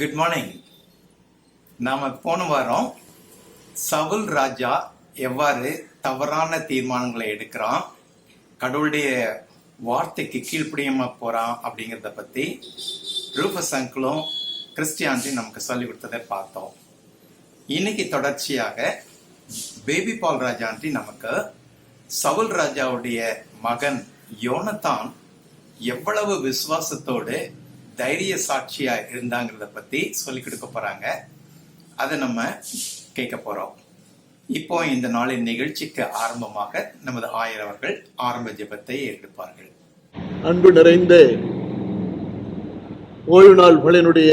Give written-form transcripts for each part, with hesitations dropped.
Good morning. நாம் போன வாரம் சவுல் ராஜா எவ்வாறு தவறான தீர்மானங்களை எடுக்கிறான், கடவுளுடைய வார்த்தைக்கு கீழ்ப்படியாம போறான் அப்படிங்கிறத பற்றி ரூபஸ் அங்கிளும் கிறிஸ்டியான்ட்டையும் நமக்கு சொல்லி கொடுத்ததை பார்த்தோம். இன்னைக்கு தொடர்ச்சியாக பேபி பால் ராஜாண்டி நமக்கு சவுல் ராஜாவுடைய மகன் யோனத்தான் எவ்வளவு விசுவாசத்தோடு தைரிய சாட்சியா இருந்தாங்கிறத பத்தி சொல்லி கொடுக்க போறாங்க. அதை நம்ம கேட்க போறோம். இப்போ இந்த நாளின் நிகழ்ச்சிக்கு ஆரம்பமாக நமது ஆயர் அவர்கள் ஆரம்ப ஜெபத்தை எடுப்பார்கள். அன்பு நிறைந்த ஓய்வு நாள் பலியினுடைய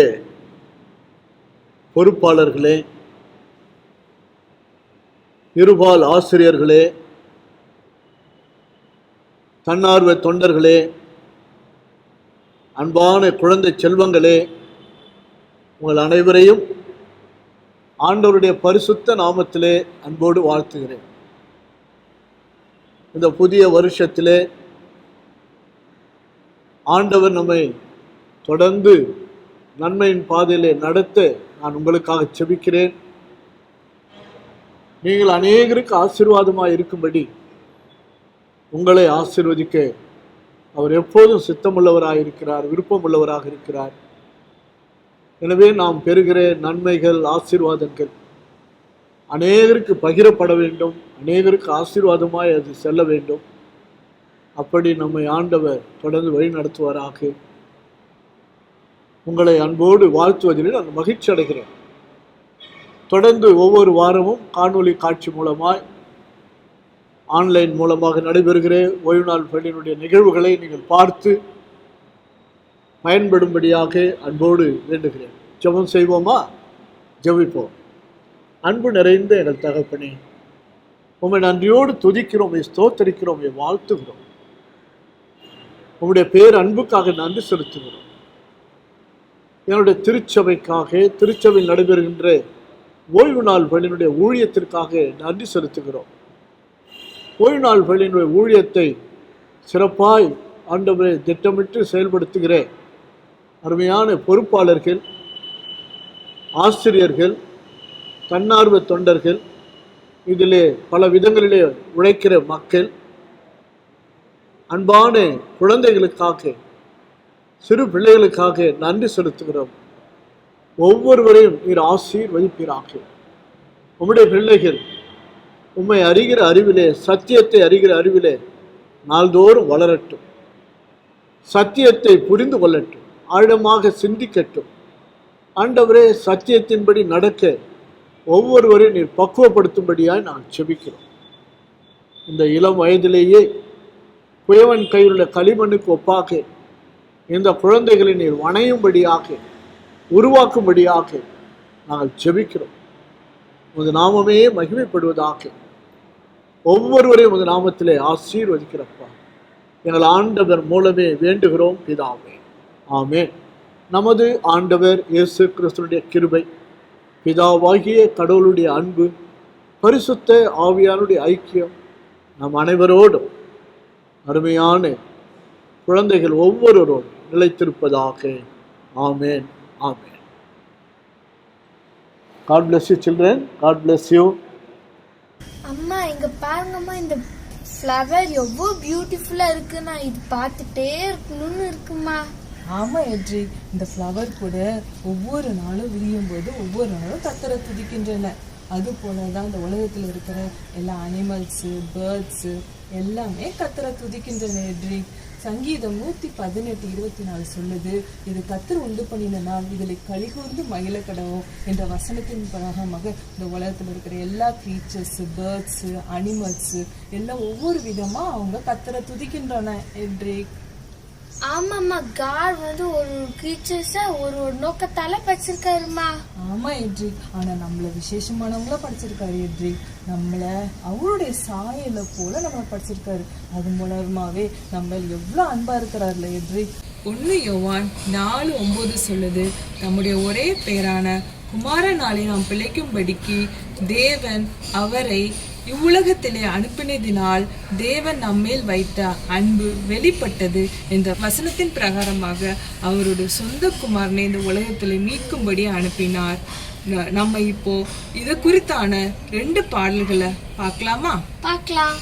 பொறுப்பாளர்களே, இருபால் ஆசிரியர்களே, தன்னார்வ தொண்டர்களே, அன்பான குழந்தை செல்வங்களே, உங்கள் அனைவரையும் ஆண்டவருடைய பரிசுத்த நாமத்திலே அன்போடு வாழ்த்துகிறேன். இந்த புதிய வருஷத்திலே ஆண்டவர் நம்மை தொடர்ந்து நன்மையின் பாதையிலே நடத்த நான் உங்களுக்காக செபிக்கிறேன். நீங்கள் அநேகருக்கு ஆசீர்வாதமாக இருக்கும்படி உங்களை ஆசீர்வதிக்க அவர் எப்போதும் சித்தமுள்ளவராக இருக்கிறார், விருப்பமுள்ளவராக இருக்கிறார். எனவே நாம் பெறுகிற நன்மைகள், ஆசீர்வாதங்கள் அநேகருக்கு பகிரப்பட வேண்டும், அநேகருக்கு ஆசீர்வாதமாய் அது செல்ல வேண்டும். அப்படி நம்மை ஆண்டவர் தொடர்ந்து வழி நடத்துவாராக. உங்களை அன்போடு வாழ்த்துவதில் நான் மகிழ்ச்சி அடைகிறேன். தொடர்ந்து ஒவ்வொரு வாரமும் காணொளி காட்சி மூலமாய், ஆன்லைன் மூலமாக நடைபெறுகிற ஓய்வு நாள் பள்ளியினுடைய நிகழ்வுகளை நீங்கள் பார்த்து பயன்படும்படியாக அன்போடு வேண்டுகிறேன். ஜெபம் செய்வோமா? ஜெபிப்போம். அன்பு நிறைந்த எங்கள் தகப்பனே, உம்மை நன்றியோடு துதிக்கிறோம், ஸ்தோத்தரிக்கிறோம், வாழ்த்துகிறோம். உம்முடைய பேர் அன்புக்காக நன்றி செலுத்துகிறோம். என்னுடைய திருச்சபைக்காக, திருச்சபையில் நடைபெறுகின்ற ஓய்வு நாள் பள்ளியினுடைய ஊழியத்திற்காக நன்றி செலுத்துகிறோம். ஓய்வு நாள் பள்ளியினுடைய ஊழியத்தை சிறப்பாய் ஆண்டவரை திட்டமிட்டு செயல்படுத்துகிற அருமையான பொறுப்பாளர்கள், ஆசிரியர்கள், தன்னார்வ தொண்டர்கள், இதிலே பல விதங்களிலே உழைக்கிற மக்கள், அன்பான குழந்தைகளுக்காக, சிறு பிள்ளைகளுக்காக நன்றி செலுத்துகிறோம். ஒவ்வொருவரையும் நீர் ஆசீர்வதிப்பீராக. உம்முடைய பிள்ளைகள் உம்மை அறிகிற அறிவிலே, சத்தியத்தை அறிகிற அறிவிலே நாள்தோறும் வளரட்டும், சத்தியத்தை புரிந்து கொள்ளட்டும், ஆழமாக சிந்திக்கட்டும். ஆண்டவரே, சத்தியத்தின்படி நடக்க ஒவ்வொருவரையும் நீர் பக்குவப்படுத்தும்படியாய் நான் செபிக்கிறோம். இந்த இளம் வயதிலேயே குயவன் கையிலுள்ள களிமண்ணுக்கு ஒப்பாக இந்த குழந்தைகளை நீர் வணையும்படியாக, உருவாக்கும்படியாக நாங்கள் செபிக்கிறோம். உமது நாமமே மகிமைப்படுவதாக. ஒவ்வொருவரையும் உமது நாமத்திலே ஆசீர்வதிக்கிறப்பா. எங்கள் ஆண்டவர் மூலமே வேண்டுகிறோம் பிதாவே, ஆமென். நமது ஆண்டவர் இயேசு கிறிஸ்துவினுடைய கிருபை, பிதாவாகிய கடவுளுடைய அன்பு, பரிசுத்த ஆவியானுடைய ஐக்கியம் நம் அனைவரோடும், அருமையான குழந்தைகள் ஒவ்வொருவரோடும் நிலைத்திருப்பதாக. ஆமென், ஆமென். God bless you children. God bless you. அம்மா, இங்க பாருங்கம்மா, இந்த ஃப்ளவர் எவ்வளோ பியூட்டிஃபுல்லா இருக்கு. நான் இது பார்த்துட்டே இருக்கணும்னு இருக்குமா. ஆமா எட்ரி, இந்த ஃப்ளவர் கூட ஒவ்வொரு நாளும் விரியும் போது ஒவ்வொரு நாளும் கத்தரை துதிக்கின்றன. அது போலதான் இந்த உலகத்துல இருக்கிற எல்லா அனிமல்ஸு, பேர்ட்ஸு எல்லாமே கத்தரை துதிக்கின்றன எட்ரி. சங்கீதம் 118:24 சொல்லுது, இது கத்தர் உண்டு பண்ணின நாள், இதில் கலிகூர்ந்து மகிழ கடவும் என்ற வசனத்தின் பிரகாரமாக இந்த உலகத்தில் இருக்கிற எல்லா கிரீச்சர்ஸ், பேர்ட்ஸு, அனிமல்ஸு எல்லாம் ஒவ்வொரு விதமா அவங்க கத்தரை துதிக்கின்றன என்று. ஆமாம்மா, காட் ஒரு கிரீச்சர்ஸ ஒரு நோக்கத்தால படிச்சிருக்காருமா. ஆமா எட்ரி, ஆனா நம்மள விசேஷமானவங்கள படிச்சிருக்காரு எட்ரி. நம்மள அவருடைய சாயல போல நம்மள படிச்சிருக்காரு. அது மூலமாவே நம்ம எவ்வளவு அன்பா இருக்கிறார்ல எட்ரி. 1 யோவான் 4:9 சொல்லுது, நம்முடைய ஒரே பேரான குமாரனாலே நாம் பிழைக்கும்படிக்கு தேவன் அவரை இவ்வுலகத்திலே அனுப்பினதினால் தேவன் நம்மேல் வைத்த அன்பு வெளிப்பட்டது என்ற வசனத்தின் பிரகாரமாக அவருடைய சொந்த குமாரனை இந்த உலகத்திலே மீட்கும்படி அனுப்பினார். நம்ம இப்போ இது குறித்தான 2 பாடல்களை பார்க்கலாமா? பார்க்கலாம்.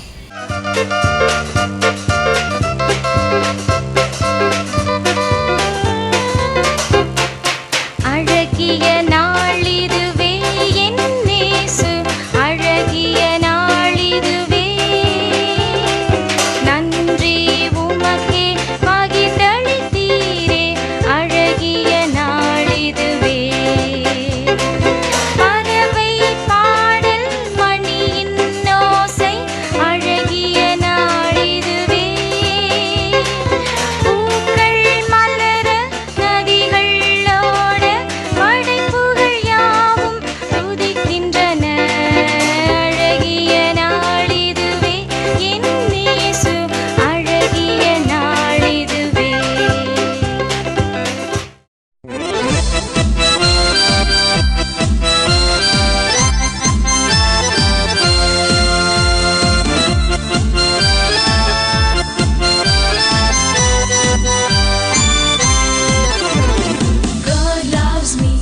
அழகிய நாளிதுவே என் இயேசு, அழகிய நாளிதுவே, நன்றி உமக்கே பகிர்ந்தளித்தீரே, அழகிய நாளிதுவே. பறவை பாடல் மணியின் ஓசை, அழகிய நாளிதுவே. பூக்கள் மலர நதிகள் ஓட, படைப்புகள் யாவும் துதிக்கின்றன, அழகிய நாளிதுவே என் இயேசு, அழகிய நாளிதுவே. God loves me,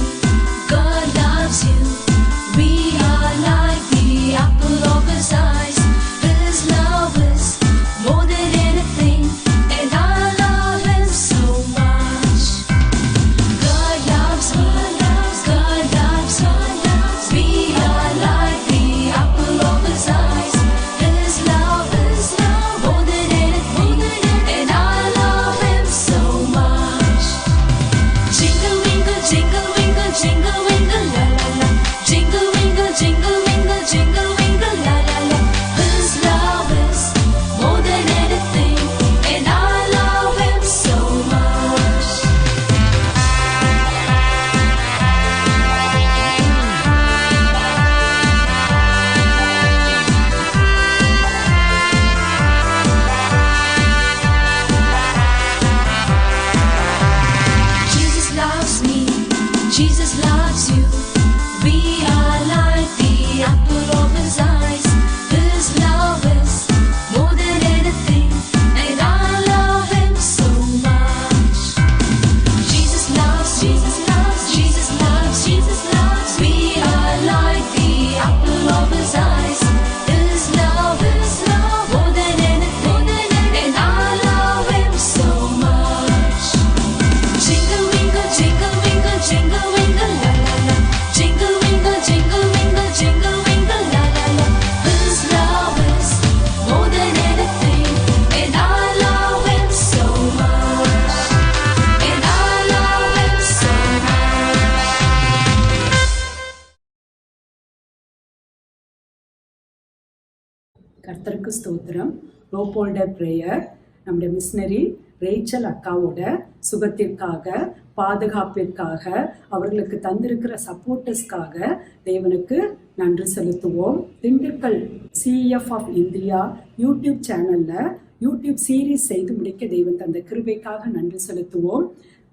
God loves you. We are like the apple of His eyes. His love is more than anything, and I love Him so much. God loves me, God loves you. We are like the apple of His eyes. His love is more than anything, and I love Him so much. Jingle wingle, jingle wingle, jingle wingle, la la la. Jingle wingle, jingle wingle, jingle wingle, la la la. His love is more than anything, and I love Him so much. Jesus loves me, Jesus loves you. We are like the apple of His eyes. His love is more than anything, and I love Him so much. Jesus loves, Jesus loves, Jesus loves, Jesus loves. We are like the apple of His eyes. His love is more than anything, and I love Him so much. Jingle wingle, jingle wingle, jingle wingle, la la la. Jingle wingle, jingle wingle, jingle wingle, la la la. His love is more than anything, and I love Him so much. And I love Him so much. கர்த்தருக்கு ஸ்தோத்திரம். ரோபோல்டர் prayer நம்முடைய missionary Rachel அக்காவோட சுகத்திற்காக, பாதுகாப்பிற்காக, அவர்களுக்கு தந்திருக்கிற சப்போர்ட்டர்ஸ்க்காக தேவனுக்கு நன்றி செலுத்துவோம். Dindigul CF of India YouTube சேனலில் யூடியூப் சீரீஸ் செய்து முடிக்க தேவன் தந்த கிருபைக்காக நன்றி செலுத்துவோம்.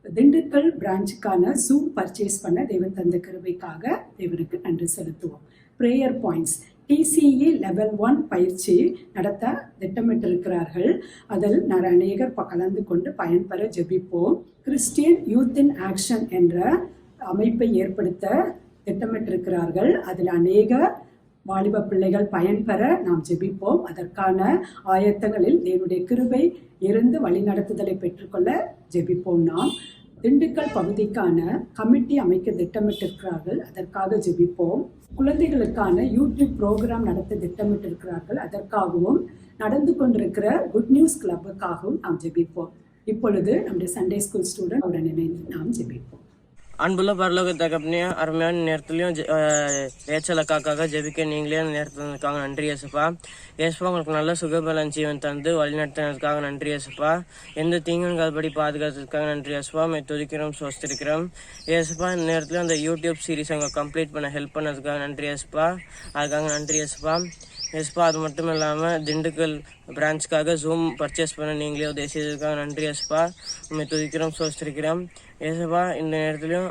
திண்டுக்கல் பிரான்ச்சுக்கான Zoom பர்ச்சேஸ் பண்ண தேவன் தந்த கிருபைக்காக தேவனுக்கு நன்றி செலுத்துவோம். Prayer points. TCE லெவல் 1 பயிற்சி நடத்த திட்டமிட்டிருக்கிறார்கள். அதில் அநேகர் கலந்து கொண்டு பயன்பெற ஜெபிப்போம். கிறிஸ்டியன் யூத் இன் ஆக்ஷன் என்ற அமைப்பை ஏற்படுத்த திட்டமிட்டிருக்கிறார்கள். அதில் அநேக வாலிப பிள்ளைகள் பயன்பெற நாம் ஜெபிப்போம். அதற்கான ஆயத்தங்களில் தேவனுடைய கிருபை இருந்து வழிநடத்துதலை பெற்றுக்கொள்ள ஜெபிப்போம். நாம் திண்டுக்கல் பகுதிக்கான கமிட்டி அமைக்க திட்டமிட்டிருக்கிறார்கள். அதற்காக ஜெபிப்போம். குழந்தைகளுக்கான யூடியூப் ப்ரோக்ராம் நடத்த திட்டமிட்டிருக்கிறார்கள். அதற்காகவும் நடந்து கொண்டிருக்கிற குட் நியூஸ் கிளப்புக்காகவும் நாம் ஜெபிப்போம். இப்பொழுது நம்முடைய சண்டே ஸ்கூல் ஸ்டூடெண்ட் உடன் இணைந்து நாம் ஜெபிப்போம். அன்புள்ள பரலோக தகப்பனையும் அருமையான நேரத்துலையும் ரேச்சல் அக்காக்காக ஜெபிக்க நீங்களே நேரத்துக்காக நன்றி ஏசப்பா. ஏசப்பா உங்களுக்கு நல்ல சுகபலன் ஜீவன் தந்து வழிநடத்தினதுக்காக நன்றி ஏசப்பா. எந்த தீங்கும் அதுபடி பாதுகாத்ததுக்காக நன்றி ஏசப்பா. துதிக்கிறோம், சுவஸ்திருக்கிறோம் ஏசப்பா. இந்த நேரத்தில் அந்த யூடியூப் சீரீஸ் அவங்க கம்ப்ளீட் பண்ண ஹெல்ப் பண்ணதுக்காக நன்றி ஏசப்பா. அதுக்காக நன்றி ஏசப்பா. ஏசப்பா அது மட்டும் இல்லாமல் திண்டுக்கல் பிரான்ச்சுக்காக Zoom பர்ச்சேஸ் பண்ண நீங்களே உதவி செய்ததுக்காக நன்றி ஏசப்பா. துதிக்கிறோம், சுவஸ்திருக்கிறோம் ஏசப்பா. இந்த நேரத்துலையும்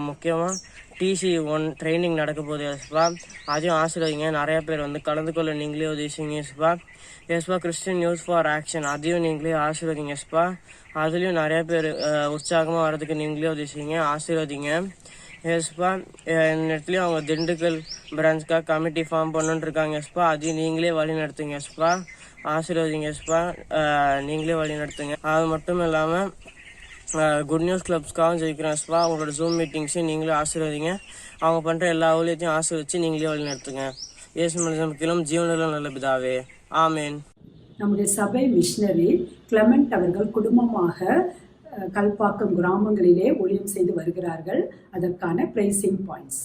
முக்கியமாக TC1 ட்ரைனிங் நடக்க போகுது ஏசப்பா, அதையும் ஆசீர்வதிங்க. நிறைய பேர் வந்து கலந்து கொள்ள நீங்களே உதவி செய்யுங்க ஏசப்பா. ஏசப்பா கிறிஸ்டியன் யூத் ஃபார் ஆக்ஷன் அதையும் நீங்களே ஆசீர்வதிங்க ஏசப்பா. அதுலேயும் நிறைய பேர் உற்சாகமாக வர்றதுக்கு நீங்களே உதவி செய்யுங்க, ஆசீர்வதிங்க ஏசப்பா. இந்த இடத்துலையும் அவங்க திண்டுக்கல் பிரான்ச்சுக்காக கமிட்டி ஃபார்ம் பண்ணுன்னு இருக்காங்க ஏசப்பா, அதையும் நீங்களே வழி நடத்துங்க ஏசப்பா, ஆசீர்வதிங்க ஏசப்பா. நீங்களே வழி நடத்துங்க. அது மட்டும் இல்லாமல் குட் நியூஸ் கிளப்ஸ்க்காகவும் ஜெயிக்கிறோம் ஏசப்பா. அவங்களோட ஜூம் மீட்டிங்ஸையும் நீங்களே ஆசீர்வதிங்க. அவங்க பண்ணுற எல்லா ஊழியத்தையும் ஆசீர்வதிச்சு நீங்களே வழி நடத்துங்க. இயேசு மனிதனும் ஜீவனிலும் நல்ல பிதாவே, ஆமேன். நம்முடைய சபை மிஷனரி கிளமெண்ட் அவர்கள் குடும்பமாக கல்பாக்கம் கிராமங்களிலே ஊழியம் செய்து வருகிறார்கள். அதற்கான பிரைசிங் பாயிண்ட்ஸ்.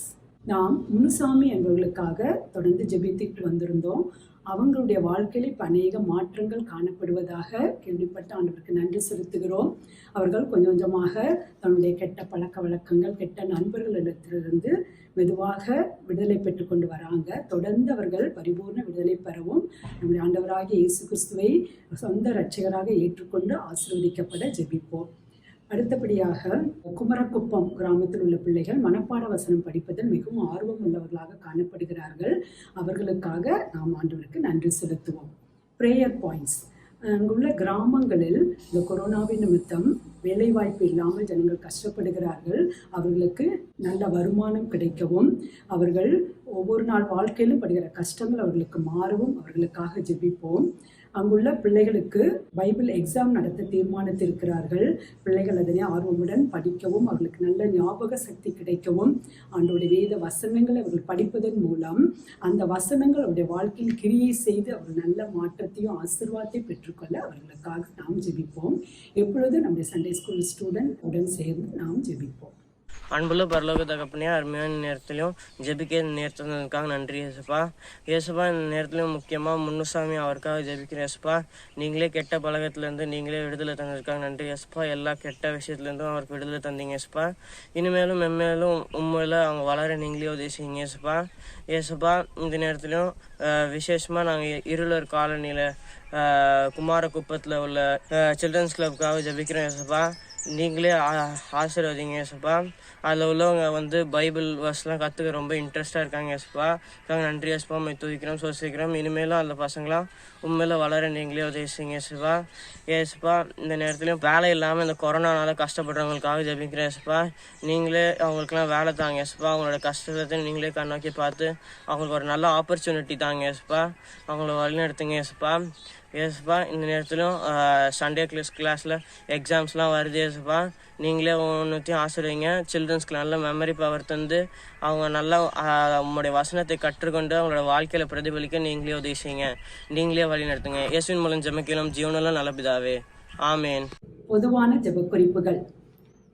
நாம் முனுசாமி என்பவர்களுக்காக தொடர்ந்து ஜெபித்துட்டு வந்திருந்தோம். அவங்களுடைய வாழ்க்கையில் இப்போ அநேக மாற்றங்கள் காணப்படுவதாக கேள்விப்பட்ட ஆண்டவருக்கு நன்றி செலுத்துகிறோம். அவர்கள் கொஞ்சம் கொஞ்சமாக தன்னுடைய கெட்ட பழக்க வழக்கங்கள், கெட்ட நண்பர்களிடத்திலிருந்து மெதுவாக விடுதலை பெற்றுக்கொண்டு வராங்க. தொடர்ந்து அவர்கள் பரிபூர்ண விடுதலை பெறவும் நம்முடைய ஆண்டவராகிய இயேசு கிறிஸ்துவை சொந்த இரட்சகராக ஏற்றுக்கொண்டு ஆசீர்வதிக்கப்பட ஜெபிப்போம். அடுத்தபடியாக குமரக்குப்பம் கிராமத்தில் உள்ள பிள்ளைகள் மனப்பாட வசனம் படிப்பதில் மிகவும் ஆர்வம் உள்ளவர்களாக காணப்படுகிறார்கள். அவர்களுக்காக நாம் ஆண்டவருக்கு நன்றி செலுத்துவோம். Prayer points. அங்குள்ள கிராமங்களில் இந்த கொரோனாவின் நிமித்தம் வேலைவாய்ப்பு இல்லாமல் ஜனங்கள் கஷ்டப்படுகிறார்கள். அவர்களுக்கு நல்ல வருமானம் கிடைக்கவும், அவர்கள் ஒவ்வொரு நாள் வாழ்க்கையிலும் படுகிற கஷ்டங்கள் அவர்களுக்கு மாறவும் அவர்களுக்காக ஜெபிப்போம். அங்குள்ள பிள்ளைகளுக்கு பைபிள் எக்ஸாம் நடத்த தீர்மானித்திருக்கிறார்கள். பிள்ளைகள் அதனை ஆர்வமுடன் படிக்கவும், அவர்களுக்கு நல்ல ஞாபக சக்தி கிடைக்கவும், ஆண்டோடைய வேத வசனங்களை அவர்கள் படிப்பதன் மூலம் அந்த வசனங்கள் அவருடைய வாழ்க்கையில் கிரியை செய்து அவர்கள் நல்ல மாற்றத்தையும் ஆசீர்வாதத்தையும் பெற்றுக்கொள்ள அவர்களுக்காக நாம் ஜெபிப்போம். எப்பொழுதும் நம்முடைய சண்டே ஸ்கூல் ஸ்டூடெண்ட் உடன் சேர்ந்து நாம் ஜெபிப்போம். அன்புள்ள பரலோக தகப்பனே, அருமையான நேரத்திலையும் ஜெபிக்க நேரத்துக்காக நன்றி ஏசப்பா. ஏசப்பா இந்த நேரத்துலையும் முக்கியமாக முன்னுசாமி அவருக்காக ஜெபிக்கிறேன் ஏசப்பா. நீங்களே கெட்ட பழக்கத்துலேருந்து நீங்களே விடுதலை தந்ததுக்காக நன்றி ஏசப்பா. எல்லா கெட்ட விஷயத்துலேருந்தும் அவருக்கு விடுதலை தந்தீங்க ஏசப்பா. இனிமேலும் மென்மேலும் உண்மையில் அவங்க வளர நீங்களே உதவி செய்யுங்க ஏசப்பா. ஏசப்பா இந்த நேரத்துலையும் விசேஷமாக நாங்கள் இருளர் காலனியில் குமாரக்குப்பத்தில் உள்ள சில்ட்ரன்ஸ் கிளப்புக்காக ஜெபிக்கிறோம் ஏசப்பா. நீங்களே ஆசீர்வதிங்க ஏசப்பா. அதில் உள்ளவங்க வந்து பைபிள் வர்ஸ்லாம் கற்றுக்க ரொம்ப இன்ட்ரெஸ்டாக இருக்காங்க ஏசப்பா. நன்றி ஏசப்பா. துதிக்கிறோம், சோசிக்கிறோம். இனிமேலும் அந்த பசங்களாம் உண்மையில் வளர நீங்களே உதவி செய்யுங்க ஏசப்பா. ஏசப்பா இந்த நேரத்துலையும் வேலை இல்லாமல் இந்த கொரோனானால கஷ்டப்படுறவங்களுக்காக ஜெபிக்கிறேன் ஏசப்பா. நீங்களே அவங்களுக்குலாம் வேலை தாங்க ஏசப்பா. அவங்களோட கஷ்டத்தை நீங்களே கண்ணோக்கி பார்த்து அவங்களுக்கு ஒரு நல்ல ஆப்பர்ச்சுனிட்டி தாங்க ஏசப்பா. அவங்கள வழிநடத்துங்க ஏசப்பா. ஏசப்பா இந்த நேரத்திலும் சண்டே கிளாஸில் எக்ஸாம்ஸ்லாம் வருது ஏசப்பா. நீங்களே ஒன்றுத்தையும் ஆசீர்வதிங்க. சில்ட்ரன்ஸ்க்கு நல்ல மெமரி பவர் தந்து அவங்க நல்லா உங்களுடைய வசனத்தை கற்றுக்கொண்டு அவங்களோட வாழ்க்கையில் பிரதிபலிக்க நீங்களே உதவி செய்யுங்க. நீங்களே வழி நடத்துங்க. இயேசுவின் மூலம் ஜெபிக்கலாம் ஜீவனெல்லாம் நல்ல பிதாவே, ஆமேன். பொதுவான ஜெப குறிப்புகள்.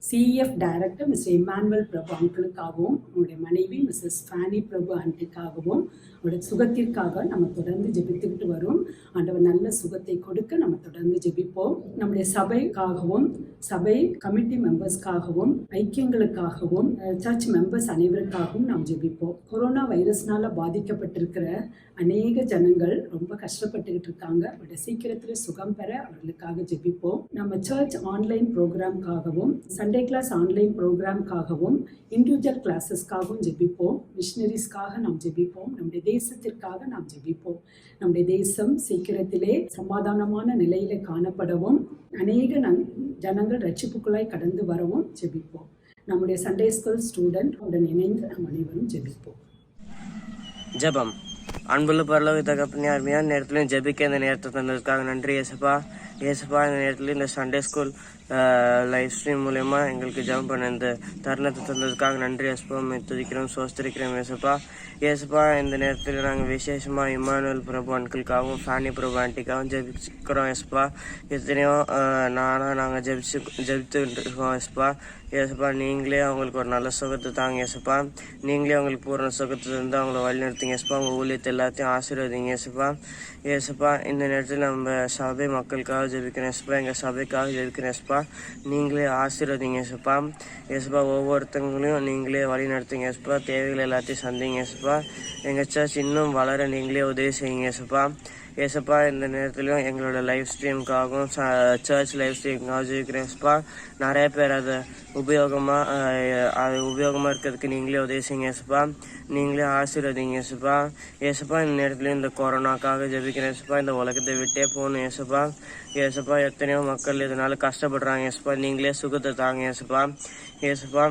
சிஎஃப் டைரக்டர் மிஸ்டர் இமானுவேல் பிரபு அங்கிளுக்காகவும், அவருடைய மனைவி மிஸ்ஸஸ் ஃபேனி பிரபு ஆண்டிக்காகவும் அவருடைய சுகத்திற்காக நம்ம தொடர்ந்து ஜெபித்துக்கிட்டு வரும். ஆண்டவர் நல்ல சுகத்தை கொடுக்க நம்ம தொடர்ந்து ஜெபிப்போம். நம்முடைய சபைக்காகவும், சபை கமிட்டி மெம்பர்ஸ்க்காகவும், ஐக்கியங்களுக்காகவும், சர்ச் மெம்பர்ஸ் அனைவருக்காகவும் நாம் ஜெபிப்போம். கொரோனா வைரஸ்னால பாதிக்கப்பட்டிருக்கிற அநேக ஜனங்கள் ரொம்ப கஷ்டப்பட்டுக்கிட்டு இருக்காங்க. அவருடைய சீக்கிரத்தில் சுகம் பெற அவர்களுக்காக ஜெபிப்போம். நம்ம சர்ச் ஆன்லைன் ப்ரோக்ராம்காகவும், சண்டே கிளாஸ் ஆன்லைன் ப்ரோக்ராம்காகவும், இண்டிவிஜுவல் கிளாஸஸ்க்காகவும் ஜெபிப்போம். மிஷனரிஸ்க்காக நாம் ஜெபிப்போம். நம்முடைய தேசத்திற்காக நாம் ஜெபிப்போம். நம்முடைய தேசம் சீக்கிரத்திலே சமாதானமான நிலையில காணப்படவும், அநேக ஜனங்கள் ரட்சிப்புக்குள்ளாய் கடந்து வரவும் ஜெபிப்போம். நம்முடைய சண்டே ஸ்கூல் ஸ்டூடெண்ட் உடன் இணைந்து நாம் அனைவரும் ஜெபிப்போம். ஜெபம். அன்புள்ள பரலோக தகப்பனே, அருமையான நேரத்துலையும் ஜெபிக்க இந்த நேரத்தை தந்ததுக்காக நன்றி ஏசப்பா. ஏசப்பா இந்த நேரத்தில் இந்த சண்டே ஸ்கூல் லைவ் ஸ்ட்ரீம் மூலயமா எங்களுக்கு ஜெபம் பண்ண இந்த தருணத்தை தந்ததுக்காக நன்றி ஏசப்பா. துதிக்கிறோம், சோஸ்திரிக்கிறோம் ஏசப்பா. ஏசப்பா இந்த நேரத்தில் நாங்கள் விசேஷமாக இமானுவேல் பிரபு அன்கிளுக்காகவும் ஃபேனி பிரபு ஆண்டிக்காகவும் ஜெபிக்கிறோம் ஏசப்பா. எத்தனையோ நாங்கள் ஜெபித்துக்கிட்டு இருக்கோம் ஏசப்பா. ஏசப்பா நீங்களே அவங்களுக்கு ஒரு நல்ல சுகத்தை தாங்க ஏசப்பா. நீங்களே அவங்களுக்கு பூர்ண சுகத்தை இருந்து அவங்கள வழிநடத்துங்க ஏசப்பா. அவங்க ஊழியத்தை எல்லாத்தையும் ஆசீர்வதிங்க ஏசப்பா. ஏசப்பா இந்த நேரத்தில் நம்ம சபை மக்களுக்காக ஜெபிக்கிறோம் ஏசப்பா. எங்கள் சபைக்காக ஜெபிக்கிறோம் ஏசப்பா. நீங்களே ஆசீர்வதிங்க ஏசப்பா. ஏசப்பா ஒவ்வொருத்தவங்களையும் நீங்களே வழி நடத்துங்க ஏசப்பா. தேவைகள் எல்லாத்தையும் சந்திங்க ஏசப்பா. எங்கள் சர்ச் இன்னும் வளர நீங்களே உதவி செய்யுங்க ஏசப்பா. ஏசப்பா இந்த நேரத்துலையும் எங்களோட லைவ் ஸ்ட்ரீமுக்காகவும் சர்ச் லைவ் ஸ்ட்ரீமுக்காகவும் ஜெபிக்கிறேன் ஏசப்பா. நிறைய பேர் அதை உபயோகமாக இருக்கிறதுக்கு நீங்களே உதவி செய்யுங்க ஏசப்பா. நீங்களே ஆசீர்வதிங்க ஏசப்பா. ஏசப்பா இந்த நேரத்துலையும் இந்த கொரோனாக்காக ஜெபிக்கிறேன் ஏசப்பா. இந்த உலகத்தை விட்டே போகணும் ஏசப்பா. ஏசப்பா எத்தனையோ மக்கள் இதனால கஷ்டப்படுறாங்க ஏசப்பா. நீங்களே சுகத்தை தாங்க ஏசப்பா. ஏசப்பா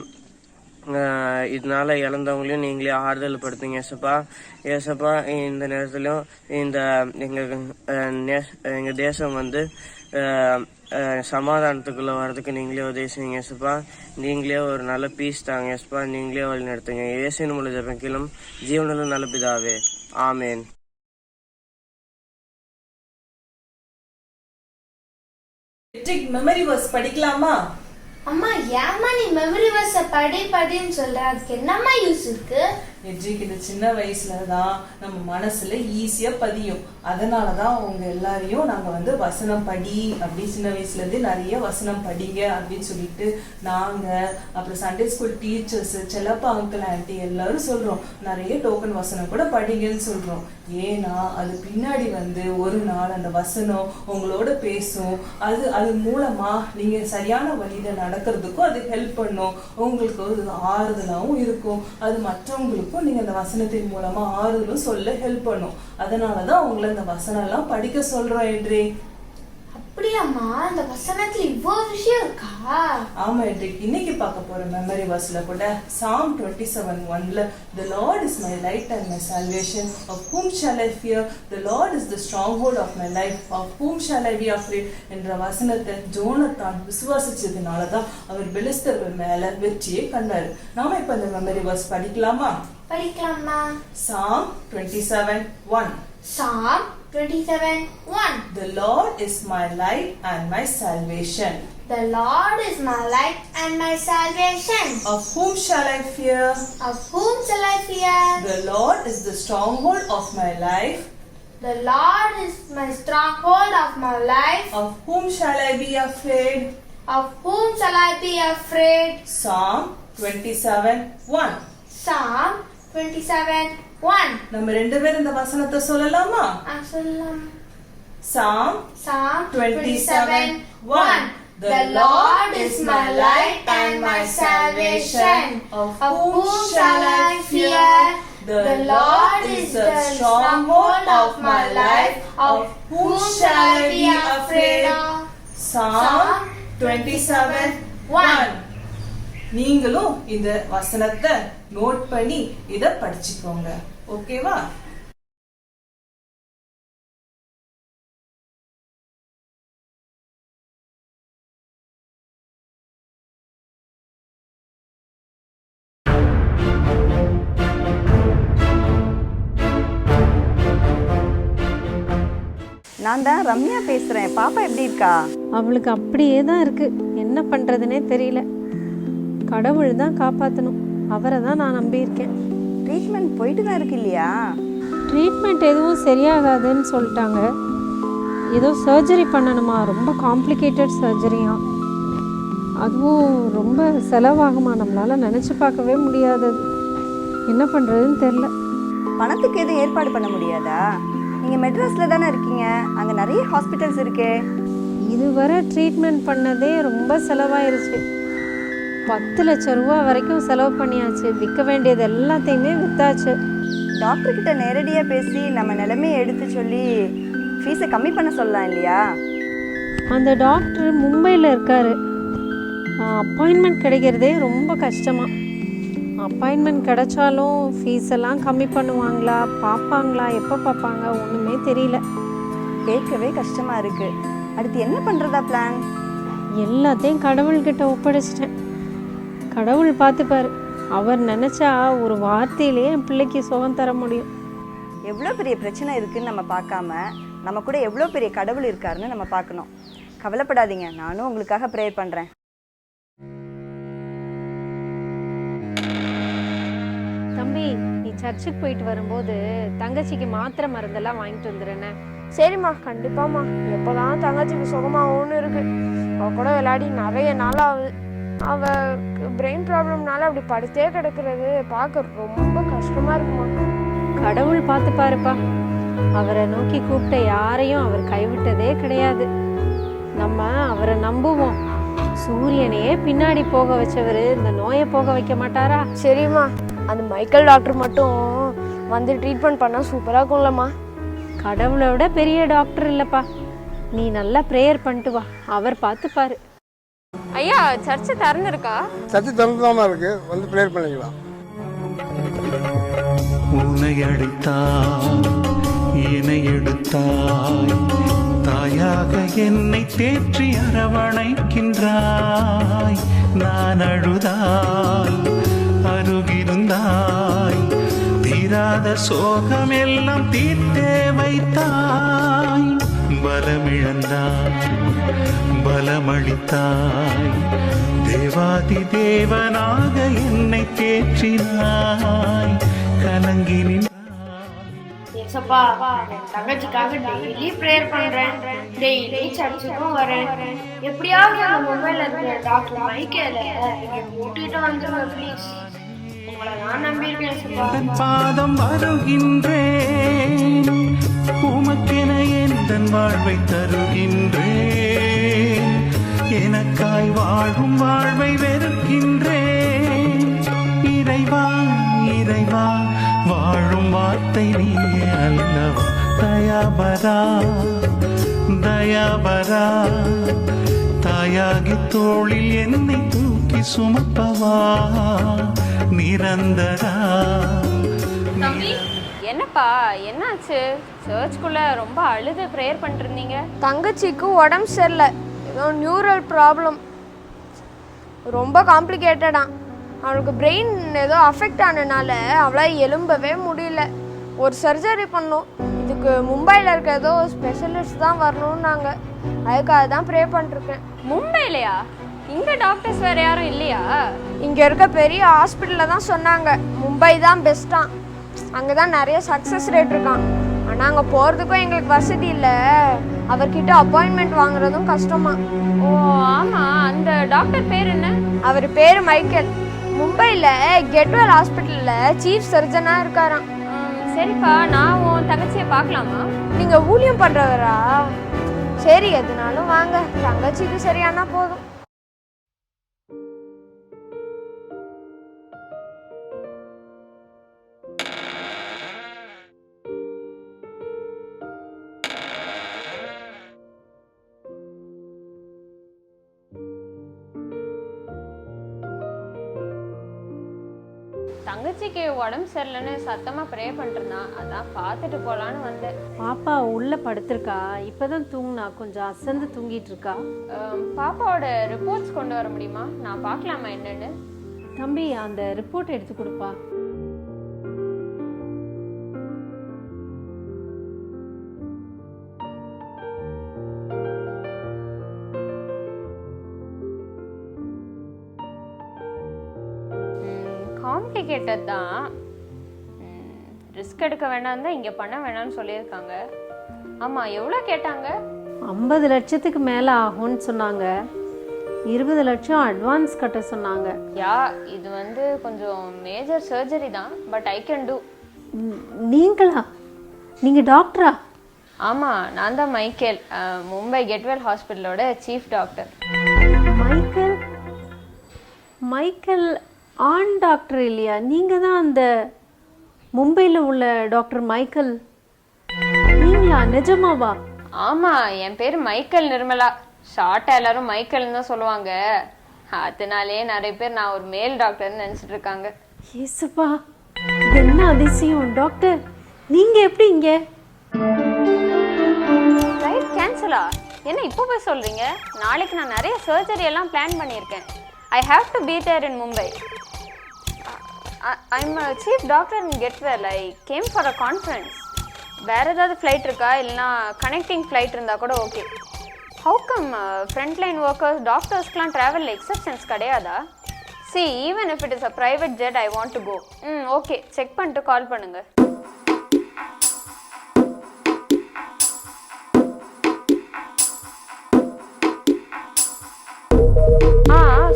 இதனால இழந்தவங்களையும் நீங்களே ஆறுதல் படுத்துங்க ஏசப்பா. ஏசப்பா இந்த நேரத்துலையும் இந்த எங்கள் தேசம் சமாதானத்துக்குள்ளே வர்றதுக்கு நீங்களே உதவி செய்யுங்க ஏசப்பா. நீங்களே ஒரு நல்ல பீஸ் தாங்க ஏசப்பா. நீங்களே வழி நடத்துங்க. இயேசுவின் மூலம் ஜெபிக்கிறோம் ஜீவனுள்ள நல்ல பிதாவே, ஆமேன். மெமரி வர்ஸ் படிக்கலாமா? அம்மா ஏமா நீ மெமரி வர்ஸ படின்னு சொல்ற? அதுக்கு என்னம்மா யூஸ் இருக்கு? வெற்றிக்கு இந்த சின்ன வயசுலதான் நம்ம மனசுல ஈஸியா பதியும். அதனாலதான் அவங்க எல்லாரையும் நாங்க வசனம் படி அப்படி சின்ன வயசுல இருந்து நிறைய வசனம் படிங்க அப்படின்னு சொல்லிட்டு நாங்க அப்புறம் Sunday school teachers Chellappa uncle anti எல்லாரும் சொல்றோம். நிறைய டோக்கன் வசனம் கூட படிங்கன்னு சொல்றோம். ஏன்னா அது பின்னாடி ஒரு நாள் அந்த வசனம் உங்களோட பேசும். அது மூலமா நீங்க சரியான வழியில நடக்கிறதுக்கும் அது ஹெல்ப் பண்ணும். உங்களுக்கு ஒரு ஆறுதலாவும் இருக்கும். அது மற்றவங்களுக்கும் நீங்க அந்த வசனத்தின் மூலமா ஆறுதலும் சொல்ல ஹெல்ப் பண்ணும். அதனாலதான் உங்களை இந்த வசனம் எல்லாம் படிக்க சொல்றோம் என்றே. அப்படியாம்மா? அந்த வசனத்துல இவ்வளவு விஷயம் இருக்கா? ஆமா என்றே. இன்னைக்கு பார்க்க போற மெமரி வர்ஸ்ல கூட Psalm 27:1 The Lord is my light and my salvation, of whom shall I fear? The Lord is the stronghold of my life, of whom shall I be afraid? என்ற வசனத்தை ஜோனத்தான் விசுவாசிச்சதுனாலதான் அவர் பெலிஸ்தர்கள் மேல வெற்றியை கண்டாரு. நாம இப்ப இந்த மெமரி வர்ஸ் படிக்கலாமா? படிக்கலாமா? Psalm 27:1 Psalm 27:1 The Lord is my light and my salvation. The Lord is my light and my salvation. Of whom shall I fear? Of whom shall I fear? The Lord is the stronghold of my life. The Lord is my stronghold of my life. Of whom shall I be afraid? Of whom shall I be afraid? Psalm 27:1 Psalm 27:1 நம்ம ரெண்டு பேரும் இந்த வசனத்தை சொல்லலாமா? சொல்லலாம். Psalm 27:1 The Lord is my light and my salvation. Of whom shall I fear? The Lord is the stronghold of my life. Of whom shall I be afraid? Psalm 27:1 நீங்களும் இந்த வசனத்தை நோட் பண்ணி இத படிச்சுக்கோங்க. ஓகேவா? நான் தான் ரம்யா பேசுறேன். பாப்பா எப்படி இருக்கா? அவளுக்கு அப்படியே தான் இருக்கு. என்ன பண்றதுனே தெரியல. கடவுள் தான் காப்பாற்றணும். அவரை தான் நான் நம்பியிருக்கேன். ட்ரீட்மெண்ட் போயிட்டு தான் இருக்கு இல்லையா? ட்ரீட்மெண்ட் எதுவும் சரியாகாதுன்னு சொல்லிட்டாங்க. ஏதோ சர்ஜரி பண்ணணுமா, ரொம்ப காம்ப்ளிகேட்டட் சர்ஜரியா. அதுவும் ரொம்ப செலவாகுமா, நம்மளால் நினச்சி பார்க்கவே முடியாதது. என்ன பண்ணுறதுன்னு தெரில. பணத்துக்கு எதுவும் ஏற்பாடு பண்ண முடியாதா? நீங்கள் மெட்ராஸில் தானே இருக்கீங்க, அங்கே நிறைய ஹாஸ்பிட்டல்ஸ் இருக்கே. இதுவரை ட்ரீட்மெண்ட் பண்ணதே ரொம்ப செலவாயிருச்சு. 10 லட்சம் ரூபா வரைக்கும் செலவு பண்ணியாச்சு. விற்க வேண்டியது எல்லாத்தையுமே விற்றாச்சு. டாக்டர்கிட்ட நேரடியாக பேசி நம்ம நிலைமையை எடுத்து சொல்லி ஃபீஸை கம்மி பண்ண சொல்லலாம் இல்லையா? அந்த டாக்டர் மும்பையில் இருக்கார். அப்பாயின்மெண்ட் கிடைக்கிறதே ரொம்ப கஷ்டமாக. அப்பாயின்மெண்ட் கிடைச்சாலும் ஃபீஸ் எல்லாம் கம்மி பண்ணுவாங்களா, பார்ப்பாங்களா, எப்போ பார்ப்பாங்க, ஒன்றுமே தெரியல. கேட்கவே கஷ்டமாக இருக்குது. அடுத்து என்ன பண்ணுறதா பிளான்? எல்லாத்தையும் கடவுள்கிட்ட ஒப்படைச்சிட்டேன். கடவுள் பார்த்துப்பார். அவர் நினச்சா ஒரு வார்த்தையிலே என் பிள்ளைக்கு சுகம் தர முடியும். எவ்வளோ பெரிய பிரச்சனை இருக்குதுன்னு நம்ம பார்க்காம நம்ம கூட எவ்வளோ பெரிய கடவுள் இருக்காருன்னு நம்ம பார்க்கணும். கவலைப்படாதீங்க, நானும் உங்களுக்காக ப்ரேயர் பண்ணுறேன். தம்பி, நீ சர்ச்சுக்கு போயிட்டு வரும்போது தங்கச்சிக்கு மாத்திரை மருந்தெல்லாம் வாங்கிட்டு வந்துடுறேன்னு. சரிம்மா, கண்டிப்பாம்மா. எப்போதான் தங்கச்சிக்கு சுகமாகும்னு இருக்கு. அவ கூட விளையாடி நிறைய நாள் ஆகுது. அவளுக்கு பிரெயின் ப்ராப்ளம்னால அப்படி படுத்தே கிடக்கிறது பார்க்க ரொம்ப கஷ்டமா இருக்குமா. கடவுள் பார்த்து பாருப்பா. அவரை நோக்கி கூப்பிட்ட யாரையும் அவர் கைவிட்டதே கிடையாது. நம்ம அவரை நம்புவோம். சூரியனையே பின்னாடி போக வச்சவர் இந்த நோயை போக வைக்க மாட்டாரா? சரிம்மா, அந்த மைக்கேல் டாக்டர் மட்டும் வந்து ட்ரீட்மெண்ட் பண்ணால் சூப்பராக இருக்கும்லம்மா. கடவுளை விட பெரிய டாக்டர் இல்லைப்பா. நீ நல்லா ப்ரேயர் பண்ணிட்டு வா, அவர் பார்த்துப்பாரு. ஐயா, சர்ச்சு திறந்துருக்கா? சர்ச்சு திறந்துதாமா இருக்கு, வந்து ப்ரேயர் பண்ணிக்கலாம். உன்னை அழைத்தாய், என்னை எடுத்தாய், தாயாக என்னை தேற்றி அரவணைக்கின்றாய். நான் அழுதாய், அருகிருந்தாய், தீராத சோகம் எல்லாம் தீர்த்தே வைத்தாய். பலமிழந்தாய், பலமளித்தாய், தேவாதி தேவனாக என்னை தேற்றினாய். கலங்கி ஏசப்பா, என் தங்கச்சிக்காக டெய்லி ப்ரேயர் பண்றேன், டெய்லி சர்ச்சுக்கும் வரேன். எப்படியாவது அந்த மொபைல்ல இருக்கிற டாக்டர் மைக்கேல கூட்டிட்டு வந்துருங்க ப்ளீஸ். உங்களை நான் நம்பியிருக்கேன் ஏசப்பா. பாதம் வருகின்றேன், உமக்கென எந்தன் வாழ்வை தருகின்றேன். எனக்காய் வாழும் வாழ்வை வெறுக்கின்றேன். இறைவா இறைவா, வாழும் வார்த்தை நீயே அல்லவா. தயாபரா தயாபரா, தாயாகி தோளில் என்னை தூக்கி சுமப்பவா. நிரந்தரா. என்னப்பா, என்னாச்சு? சர்ச்சுக்குள்ள ரொம்ப அழுது ப்ரேயர் பண்ணிட்டு இருந்தீங்க. தங்கச்சிக்கு உடம்பு சரியில்லை, ஏதோ நியூரல் ப்ராப்ளம், ரொம்ப காம்ப்ளிகேட்டடா. அவளுக்கு பிரெயின் ஏதோ அஃபெக்ட் ஆனதுனால அவளால் எலும்பவே முடியல. ஒரு சர்ஜரி பண்ணோம். இதுக்கு மும்பையில் இருக்க ஏதோ ஸ்பெஷலிஸ்ட் தான் வரணும்னாங்க. அதுக்காக தான் ப்ரே பண்ணிருக்கேன். மும்பைலையா? இங்கே டாக்டர்ஸ் வேறு யாரும் இல்லையா? இங்கே இருக்க பெரிய ஹாஸ்பிட்டலில் தான் சொன்னாங்க மும்பை தான் பெஸ்ட்டான், அங்கே தான் நிறைய சக்ஸஸ் ரேட் இருக்கான். ஆனால் அங்கே போகிறதுக்கும் எங்களுக்கு வசதி இல்லை, அவர்கிட்ட அப்பாயின்மெண்ட் வாங்குறதும் கஷ்டமா. ஓ ஆமாம், அந்த டாக்டர் பேர் என்ன? அவர் பேர் மைக்கேல். மும்பையில் கெட்வெல் ஹாஸ்பிட்டலில் சீஃப் சர்ஜனாக இருக்காராம். சரிப்பா, நான் உன் தங்கச்சியை பார்க்கலாமா? நீங்கள் ஊழியம் பண்ணுறவரா? சரி, எதுனாலும் வாங்க, தங்கச்சிக்கு சரியானா போதும். தங்கச்சிக்கு உடம்பு சரியில்லைன்னு சத்தமாக ப்ரே பண்ணிருந்தான், அதான் பார்த்துட்டு போகலான்னு வந்தேன். பாப்பா உள்ள படுத்திருக்கா, இப்பதான் தூங்கினா, கொஞ்சம் அசந்து தூங்கிட்டு இருக்கா. பாப்பாவோட ரிப்போர்ட்ஸ் கொண்டு வர முடியுமா? நான் பார்க்கலாமா என்னன்னு? தம்பி, அந்த ரிப்போர்ட் எடுத்து கொடுப்பா. காம்ப்ளிகேட்டட் தான், ரிஸ்க் எடுக்க வேண்டாம் தான் இங்கே பண்ண வேணாம்னு சொல்லியிருக்காங்க. ஆமாம், எவ்வளோ கேட்டாங்க? 50 லட்சத்துக்கு மேலே ஆகும்னு சொன்னாங்க. 20 லட்சம் அட்வான்ஸ் கட்ட சொன்னாங்க. யா, இது வந்து கொஞ்சம் மேஜர் சர்ஜரி தான், பட் ஐ கேன் டூ. நீங்களா? நீங்கள் டாக்டரா? ஆமாம், நான் தான் மைக்கேல், மும்பை கெட்வெல் ஹாஸ்பிட்டலோட சீஃப் டாக்டர். மைக்கேல்? மைக்கேல் ஆண் டாக்டர் இல்லையா? நீங்கள் தான் அந்த மும்பையில் உள்ள டாக்டர் மைக்கேல் நீங்களா? நிஜமாவா? ஆமாம், என் பேர் மைக்கேல் நிர்மலா, ஷார்ட்டாக எல்லாரும் மைக்கேல்னு தான் சொல்லுவாங்க. அதனாலே நிறைய பேர் நான் ஒரு மேல் டாக்டர்னு நினச்சிட்டு இருக்காங்க. ஏசுப்பா, இது என்ன அதிசயம் டாக்டர், நீங்கள் எப்படி இங்கே? ஃப்ளைட் கேன்சலா? என்ன இப்போ போய் சொல்கிறீங்க? நாளைக்கு நான் நிறைய சர்ஜரி எல்லாம் பிளான் பண்ணியிருக்கேன். I have to be there in Mumbai. I'm a chief doctor in Getwell. I came for a conference. வேறு ஏதாவது ஃப்ளைட் இருக்கா, இல்லைனா கனெக்டிங் ஃப்ளைட் இருந்தால் கூட okay. How come frontline workers, டாக்டர்ஸ்க்கெலாம் ட்ராவலில் எக்ஸப்ஷன்ஸ் கிடையாதா? See, even if it is a private jet, I want to go. Okay, check பண்ணிட்டு கால் பண்ணுங்கள்.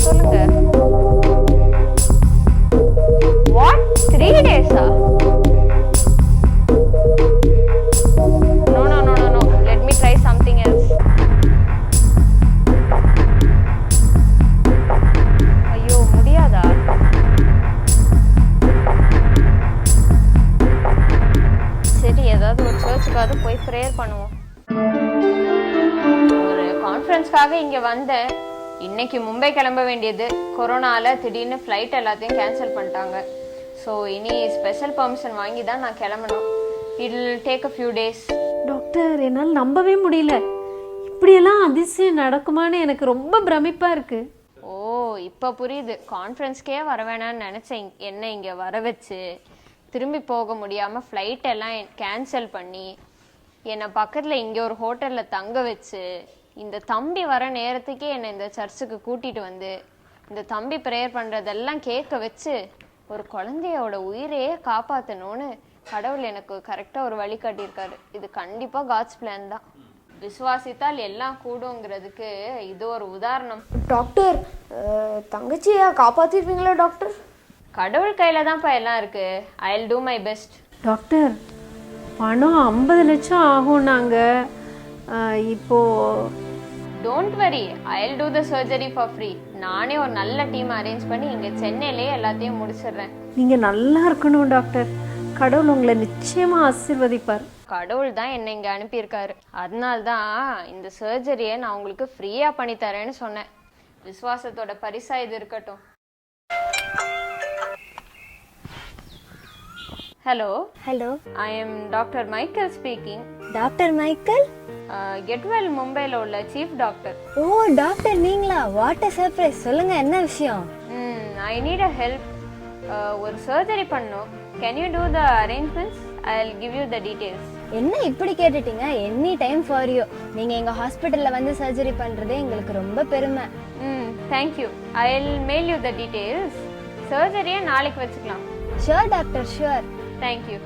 சொல்லுங்க. What? 3 days? அதுக்காக இங்கே வந்தேன். இன்னைக்கு மும்பை கிளம்ப வேண்டியது. கொரோனால திடீர்னு ஃப்ளைட் எல்லாத்தையும் கேன்சல் பண்ணிட்டாங்க. ஸோ இனி ஸ்பெஷல் பர்மிஷன் வாங்கி தான் நான் கிளம்பணும். It will take a few days. Doctor, என்னால் நம்பவே முடியல. இப்படியெல்லாம் அதிசயம் நடக்குமான்னு எனக்கு ரொம்ப பிரமிப்பாக இருக்குது. ஓ, இப்போ புரியுது. கான்ஃபரன்ஸ்க்கே வர வேணான்னு நினச்சேன். என்ன இங்கே வர வச்சு திரும்பி போக முடியாமல் ஃப்ளைட் எல்லாம் கேன்சல் பண்ணி என்னை பக்கத்தில் இங்கே ஒரு ஹோட்டலில் தங்க வச்சு இந்த தம்பி வர நேரத்துக்கே என்னை இந்த சர்ச்சுக்கு கூட்டிகிட்டு வந்து இந்த தம்பி ப்ரேயர் பண்ணுறதெல்லாம் கேட்க வச்சு ஒரு குழந்தையோட உயிரையே காப்பாற்றணும்னு கடவுள் எனக்கு கரெக்டாக ஒரு வழி காட்டியிருக்காரு. இது கண்டிப்பாக காட்ஸ் பிளான் தான். விசுவாசித்தால் எல்லாம் கூடுங்கிறதுக்கு இது ஒரு உதாரணம். டாக்டர், தங்கச்சியை காப்பாற்றிருப்பீங்களா டாக்டர்? கடவுள் கையில் தான்ப்பா எல்லாம் இருக்கு. I will do my best. Doctor, பணம் 50 லட்சம் ஆகும். நாங்கள் இப்போது don't worry, I will do the surgery for free. நானே ஒரு நல்ல டீம் அரேஞ்ச் பண்ணி இங்கே சென்னையிலே எல்லாத்தையும் முடிச்சிடுறேன். நீங்கள் நல்லா இருக்கணும் டாக்டர். கடவுள் உங்களை நிச்சயமாக ஆசீர்வதிப்பார். கடவுள் தான் என்னை இங்கே அனுப்பியிருக்காரு. அதனால தான் இந்த சர்ஜரியை நான் உங்களுக்கு ஃப்ரீயாக பண்ணித்தரேன்னு சொன்னேன். விசுவாசத்தோட பரிசா இது இருக்கட்டும். Hello hello, I am doctor Michael speaking. Doctor Michael? Getwell மும்பையில் உள்ள சீஃப் டாக்டர். ஓ டாக்டர், நீங்களா? What a surprise. சொல்லுங்க, என்ன விஷயம்? I need a help. ஒரு சர்ஜரி பண்ணணும். Can you do the arrangements? I will give you the details. என்ன இப்படி கேட்டுட்டீங்க? Any time for you. நீங்க எங்க ஹாஸ்பிட்டல்ல வந்து சர்ஜரி பண்றதே எங்களுக்கு ரொம்ப பெருமை. Thank you. I will mail you the details. சர்ஜரியை நாளைக்கு வச்சுக்கலாம். Sure doctor, sure. தேங்க்யூ.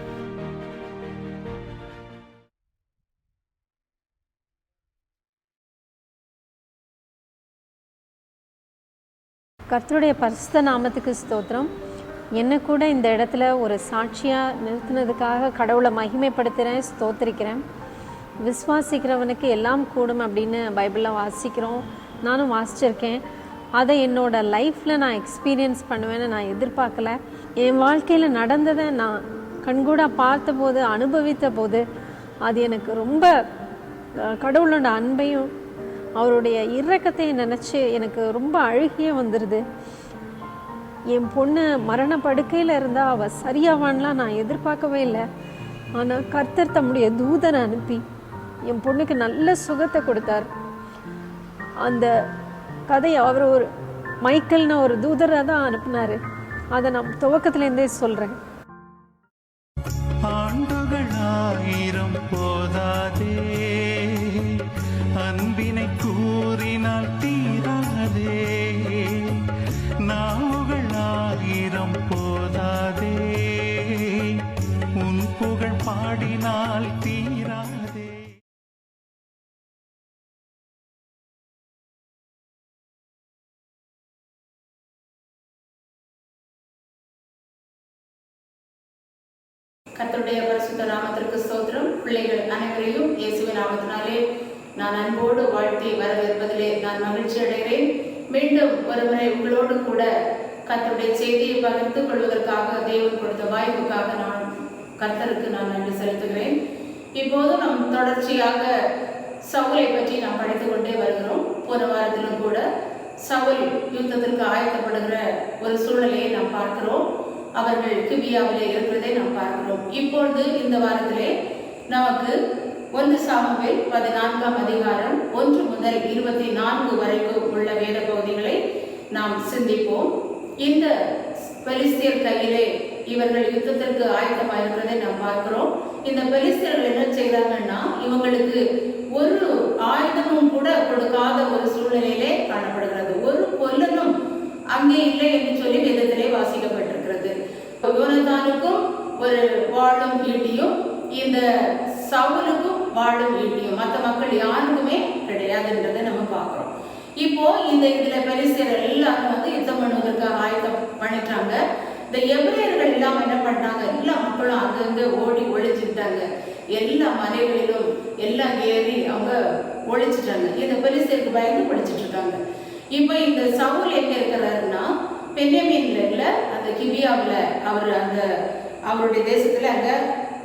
கர்த்தருடைய பரிசுத்த நாமத்துக்கு ஸ்தோத்திரம். என்னை கூட இந்த இடத்துல ஒரு சாட்சியாக நிறுத்தினதுக்காக கடவுளை மகிமைப்படுத்துகிறேன், ஸ்தோத்திரிக்கிறேன். விசுவாசிக்கிறவனுக்கு எல்லாம் கூடும் அப்படின்னு பைபிளில் வாசிக்கிறோம். நானும் வாசிச்சிருக்கேன். அதை என்னோடய லைஃப்பில் நான் எக்ஸ்பீரியன்ஸ் பண்ணுவேன்னு நான் எதிர்பார்க்கல. என் வாழ்க்கையில் நடந்ததை நான் கண்கூட பார்த்தபோது, அனுபவித்த போது அது எனக்கு ரொம்ப கடவுளோட அன்பையும் அவருடைய இரக்கத்தையும் நினச்சி எனக்கு ரொம்ப அழுகியே வந்துடுது. என் பொண்ணு மரண படுக்கையில் இருந்தால் அவள் சரியாவான்லாம் நான் எதிர்பார்க்கவே இல்லை. ஆனால் கர்த்தர் தம்முடைய தூதனை அனுப்பி என் பொண்ணுக்கு நல்ல சுகத்தை கொடுத்தார். அந்த கதையை அவர் ஒரு மைக்கேல்னு ஒரு தூதரை தான் அனுப்புனார். அதை நான் துவக்கத்துலேருந்தே சொல்கிறேன். ஆண்டுகளாயிரம் போதாதே, அன்பினை கூறினால் தீராதே. நாவுகளாயிரம் போதாதே, உன் புகழ் பாடினால் தீராதே. கர்த்தருடைய பரிசுத்த நாமத்திற்கு ஸ்தோத்திரம். பிள்ளைகள் அனைவரையும் இயேசுவின் நாமத்தினாலே நான் அன்போடு வாழ்த்தி வரவேற்பதிலே நான் மகிழ்ச்சி அடைகிறேன். மீண்டும் ஒருமுறை உங்களோடு கூட கர்த்தருடைய செய்தியை பகிர்ந்து கொள்வதற்காக தேவன் கொடுத்த வாய்ப்புக்காக நான் கர்த்தருக்கு நான் நன்றி செலுத்துகிறேன். இப்போது நாம் தொடர்ச்சியாக சவுலை பற்றி நாம் படித்துக் கொண்டே வருகிறோம். போன வாரத்திலும் கூட சவுல் யுத்தத்திற்கு ஆயத்தப்படுகிற ஒரு சூழ்நிலையை நாம் பார்க்கிறோம். அவர்கள் கிபியாவிலே இருக்கிறதை நாம் பார்க்கிறோம். இப்பொழுது இந்த வாரத்திலே நமக்கு 1 சாமுவேல் 14ஆம் அதிகாரம் 1 முதல் 24 வரைக்கும் உள்ள வேத பகுதிகளை நாம் சிந்திப்போம். இந்த பெலிஸ்தியர் கையிலே இவர்கள் யுத்தத்திற்கு ஆயத்தமாக இருக்கிறதை நாம் பார்க்கிறோம். இந்த பெலிஸ்தியர்கள் என்ன செய்தாங்கன்னா, இவங்களுக்கு ஒரு ஆயுதமும் கூட கொடுக்காத ஒரு சூழ்நிலையிலே காணப்படுகிறது. ஒரு கொல்லனும் அங்கே இல்லை என்று சொல்லி வேதத்திலே வாசிக்கப்பட்டிருக்கிறது. யோனத்தானுக்கும் ஒரு வாளும் ஈட்டியும், இந்த சவுலுக்கும் வாளும் ஈட்டியும், மற்ற மக்கள் யாருக்குமே கிடையாதுன்றதை நம்ம பார்க்கிறோம். இப்போ இதுல பெலிஸ்தியர் எல்லாரும் வந்து யுத்தம் பண்ணுவதற்காக ஆயத்தம் பண்ணிட்டாங்க. இந்த எபிரேயர்கள் எல்லாம் என்ன பண்ணாங்க, எல்லா மக்களும் அங்கங்க ஓடி ஒழிச்சுட்டாங்க. எல்லா மலைகளிலும் எல்லாம் ஏறி அவங்க ஒழிச்சுட்டாங்க. இந்த பெலிஸ்தியருக்கு பயந்து ஒழிச்சிட்டு இருக்காங்க. இப்போ இந்த சவுல் எங்க இருக்கிறாருன்னா, பென்யமீன்ல இல்ல, அந்த கிபியாவில் அவர் அவருடைய தேசத்துல அங்க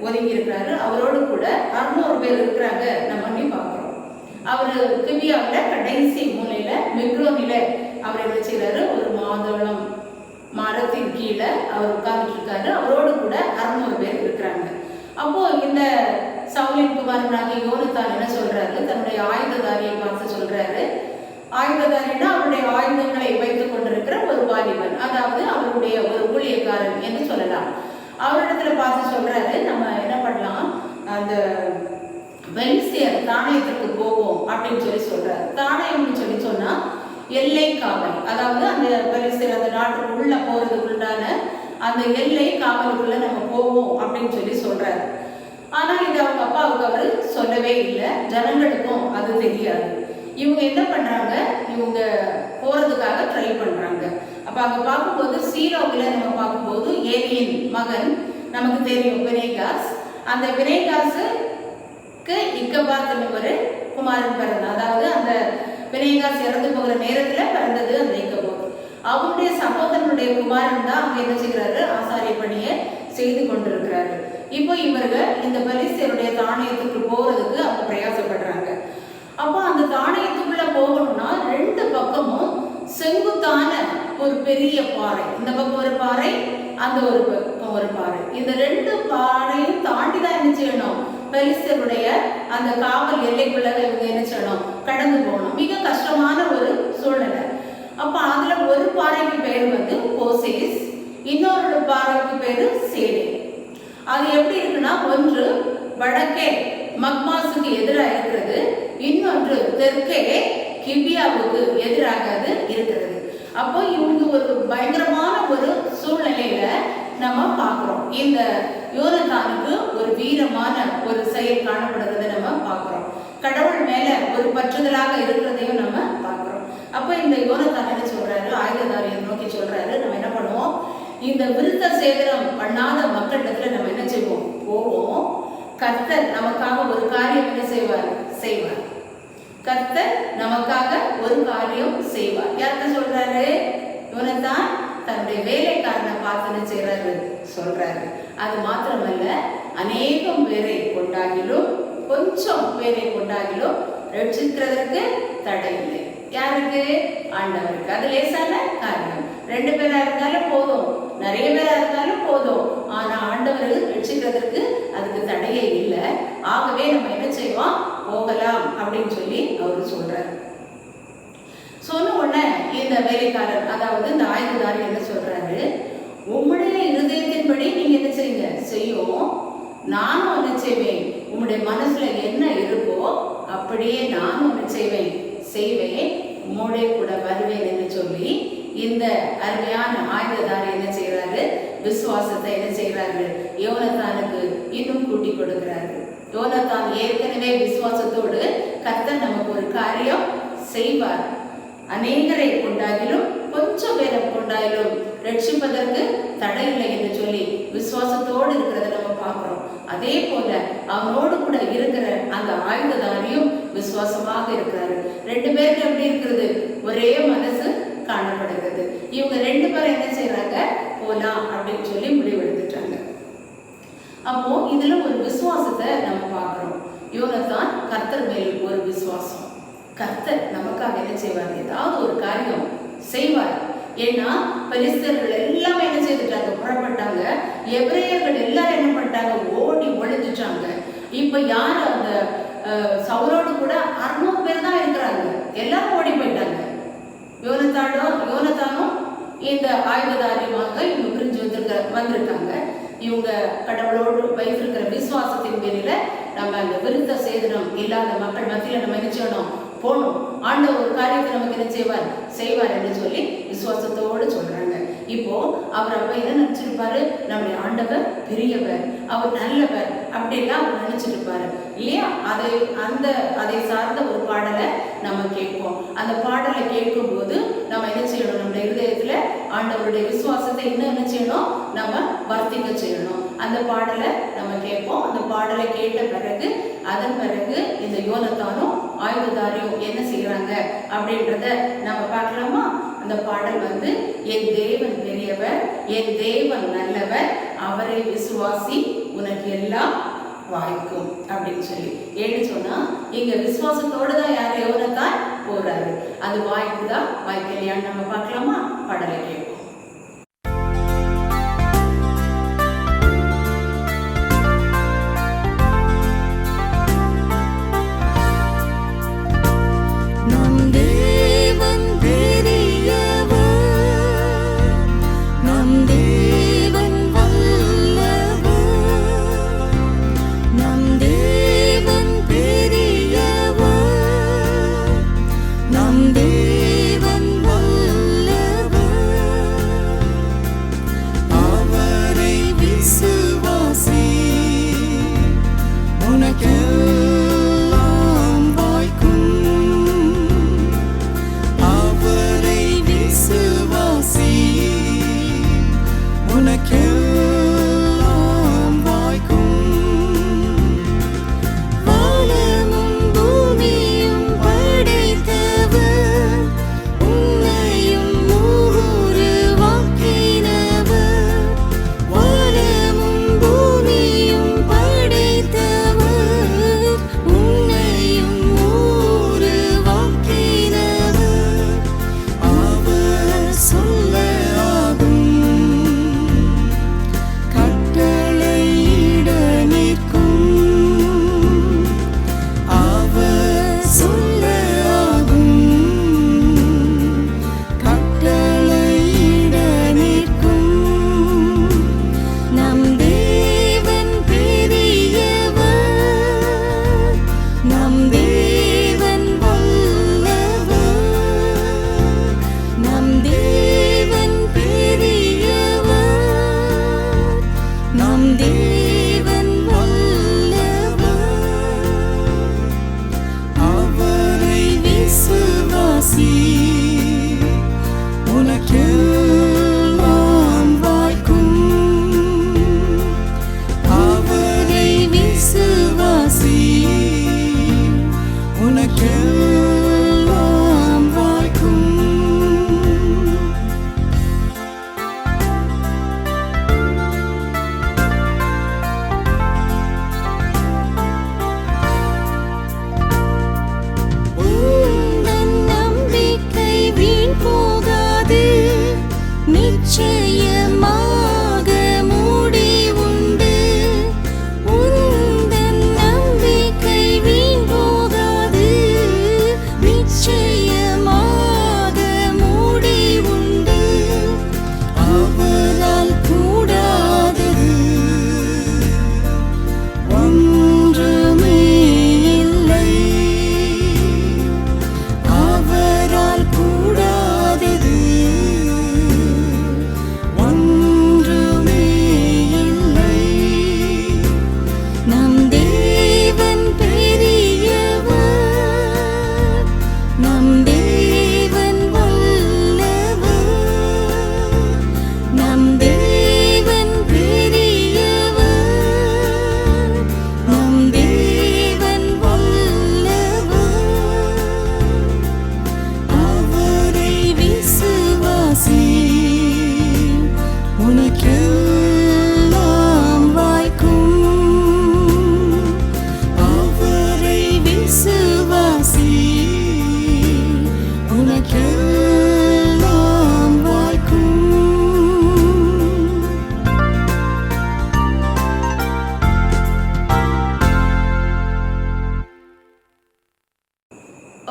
ஒதுங்கி இருக்கிறாரு. அவரோடு கூட 600 பேர் இருக்கிறாங்க நம்ம பார்க்கிறோம். அவர் கிபியாவில் கடைசி மூலையில மிக்ரோனில அவர் என்ன செய்யறாரு, ஒரு மாதளம் மரத்தின் கீழே அவர் உட்கார்ந்துட்டு இருக்காரு. அவரோடு கூட 600 பேர் இருக்கிறாங்க. அப்போ இந்த சவுலின் குமாரனாகிய யோனத்தான் என்ன சொல்றாரு, தன்னுடைய ஆயுததாரியை பார்த்து சொல்றாரு. ஆயுததாரின்னா அவருடைய ஆயுதங்களை வைத்துக் கொண்டிருக்கிற ஒரு வாலிபன், அதாவது அவருடைய ஒரு ஊழியக்காரன் என்று சொல்லலாம். அவரிடத்துல பார்த்து சொல்றாரு, நம்ம என்ன பண்ணலாம், அந்த பெலிஸ்தியர் தானியத்துக்கு போவோம் அப்படின்னு சொல்றாரு. தானியம்னு சொன்னா எல்லை காவல், அதாவது அந்த பெலிஸ்தியர் அந்த நாட்டுக்கு உள்ள போறதுக்குள்ளான அந்த எல்லை காவலுக்குள்ள நம்ம போவோம் அப்படின்னு சொல்றாரு. ஆனா இது அவங்க அப்பாவுக்கு அவரு சொல்லவே இல்லை, ஜனங்களுக்கும் அது தெரியாது. இவங்க என்ன பண்றாங்க, இவங்க போறதுக்காக ட்ரை பண்றாங்க. அப்ப அங்க பார்க்கும்போது சீரோவில் நம்ம பார்க்கும்போது ஏலியின் மகன் நமக்கு தெரியும் பினேகாஸ். அந்த பினேகாஸுக்கு இக்கபாத் ஒரு குமாரன் பிறந்தான். அதாவது அந்த பினேகாஸ் இறந்து போகிற நேரத்துல பிறந்தது அந்த இக்கபாத். அவருடைய சகோதரனுடைய குமாரன் தான் அவங்க என்ன செய்கிறாரு, ஆசாரிய பணியை செய்து கொண்டிருக்கிறாரு. இப்போ இவர்கள் இந்த பெலிஸ்தியருடைய தானியத்துக்கு போறதுக்கு அவங்க பிரயாசப்படுறாங்க. அப்போ அந்த தானியத்துக்குள்ள போகணும்னா 2 பக்கமும் செங்குத்தான ஒரு பெரிய பாறை, இந்த பக்கம் ஒரு பாறை, அந்த ஒரு பக்கம் ஒரு பாறை. இந்த 2 பாறையும் தாண்டி தான் என்ன செய்யணும், பெலிஸ்தியருடைய அந்த காவல் எல்லைக்குள்ள இவங்க என்ன செய்யணும், கடந்து போகணும். மிக கஷ்டமான ஒரு சூழ்நிலை. அப்ப அதுல ஒரு பாறைக்கு பேர் வந்து போசேஸ், இன்னொரு பாறைக்கு பேரு சேடே. அது எப்படி இருக்குன்னா, ஒன்று வடக்கே மக்மாஸுக்கு எதிராக இருக்கிறது, இன்னொன்று தெற்கே கிபியாவுக்கு எதிராக அது இருக்கிறது. அப்போ இவங்க ஒரு பயங்கரமான ஒரு சூழ்நிலையில நம்ம பார்க்கிறோம். இந்த யோனத்தானுக்கு ஒரு வீரமான ஒரு செயல் காணப்படுறதை நம்ம பார்க்கிறோம். கடவுள் மேல ஒரு பற்றுதலாக இருக்கிறதையும் நம்ம பார்க்கிறோம். அப்ப இந்த யோனத்தான் என்ன சொல்றாரு, ஆயுததாரியை நோக்கி சொல்றாரு, நம்ம என்ன பண்ணுவோம், இந்த விருத்த சேதனம் பண்ணாத மக்களிடத்துல நம்ம என்ன செய்வோம், போவோம். கர்த்தர் நமக்காக ஒரு காரியம் என்ன செய்வார். கர்த்தர் நமக்காக ஒரு காரியம் செய்வார். யார்கிட்ட சொல்றாரு, யோனத்தான் தன்னுடைய வேலைக்காரனை பார்த்து என்ன செய்யறாரு சொல்றாரு. அது மாத்திரமல்ல, அநேகம் பேரை கொண்டாகிலும் கொஞ்சம் பேரை கொண்டாகிலும் ரட்சிக்கிறதுக்கு தடை இல்லை. யாருக்கு, ஆண்டவருக்கு. அது லேசான காரியம். 2 பேரா இருந்தாலும் போதும், நிறைய பேரா இருந்தாலும் போதும். ஆனா ஆண்டவர் ரட்சிக்கிறதுக்கு அதுக்கு தடையே இல்லை. ஆகவே நம்ம என்ன செய்வோம், போகலாம் அப்படின்னு சொல்லி அவரு சொல்றாரு. சொன்ன உடனே இந்த வேலைக்காரர், அதாவது இந்த ஆயுததாரி என்ன சொல்றாரு, உம்முடைய இருதயத்தின்படி நீங்க என்ன செய்யுங்க, செய்யும், நானும் என்ன செய்வேன், உம்முடைய மனசுல என்ன இருக்கோ அப்படியே நானும் என்ன செய்வேன், உம்மோடைய கூட வருவேன் என்று சொல்லி இந்த அருமையான ஆயுததாரி என்ன செய்யறாரு, விசுவாசத்தை என்ன செய்யறாரு, யோனத்தானுக்கு இன்னும் கூட்டி கொடுக்கிறாரு. யோனத்தான் ஏற்கனவே விசுவாசத்தோடு கர்த்தர் நமக்கு ஒரு காரியம் செய்வார், அநேகரை கொண்டாகிலும் கொஞ்சம் பேரை கொண்டாகிலும் ரட்சிப்பதற்கு தடை இல்லை என்று சொல்லி விசுவாசத்தோடு இருக்கிறத நம்ம பார்க்கிறோம். அதே போல அவனோடு கூட இருக்கிற அந்த ஆயுததாரியும் விசுவாசமாக இருக்கிறாரு. 2 பேருக்கு எப்படி இருக்கிறது, ஒரே மனசு காணப்படுகிறது. இவங்க 2 பேரும் என்ன செய்யறாங்க, போலாம் அப்படின்னு சொல்லி முடிவெடுத்துட்டாங்க. அப்போ இதுல ஒரு விசுவாசத்தை நம்ம பார்க்கிறோம். யோனத்தான் கர்த்தர் மேல் ஒரு விசுவாசம். கர்த்தர் நமக்காக என்ன செய்வார், ஏதாவது ஒரு காரியம் செய்வார். ஏன்னா பெலிஸ்தர்கள் எல்லாமே என்ன செய்துட்டாங்க, புறப்பட்டாங்க. எபிரேயர்கள் எல்லாரும் என்ன பண்ணிட்டாங்க, ஓடி ஒளிஞ்சிட்டாங்க. இப்ப யார், அந்த சவுலோடு கூட 600 பேர் தான் இருக்கிறாங்க, எல்லாரும் ஓடி போயிட்டாங்க. யோனத்தானும் இந்த ஆயுததாரியமாக இவங்க பிரிஞ்சு வந்திருக்காங்க. இவங்க கடவுளோடு வைத்திருக்கிற விசுவாசத்தின் பேரில நம்ம அந்த விருத்த சேதனம் இல்லாத மக்கள் மத்தியில நம்ம என்ன செய்யணும், போகணும். ஆண்டவர் ஒரு காரியத்தை நமக்கு என்ன செய்வார் என்று சொல்லி விசுவாசத்தோடு சொல்றாங்க. இப்போ அவர் அப்ப என்ன நினைச்சிருப்பாரு, நம்முடைய ஆண்டவர் பெரியவர், அவர் நல்லவர் அப்படிலாம் அவர் நினைச்சிட்டு இருப்பாரு இல்லையா. அதை சார்ந்த ஒரு பாடலை நம்ம கேட்போம். அந்த பாடலை கேட்கும் போது நம்ம என்ன செய்யணும், நம்முடைய இருதயத்துல ஆண்டவருடைய விசுவாசத்தை இன்னும் என்ன செய்யணும், நம்ம வர்த்திக்க செய்யணும். அந்த பாடலை நம்ம கேட்போம். அந்த பாடலை கேட்ட பிறகு அதன் பிறகு இந்த யோனத்தானும் ஆயுததாரியும் என்ன செய்யறாங்க அப்படின்றத நம்ம பார்க்கலாமா. அந்த பாடல் வந்து, என் தேவன் பெரியவர், என் தேவன் நல்லவர், அவரை விசுவாசி, உனக்கு எல்லாம் வாய்க்கும் அப்படின்னு சொல்லி. ஏன்னு சொன்னா இங்க விசுவாசத்தோடு தான் யார் யோனத்தான் போறாரு. அது வாய்க்குதா வாய்க்கலையான்னு நம்ம பார்க்கலாமா? பாடலை கேட்போம்.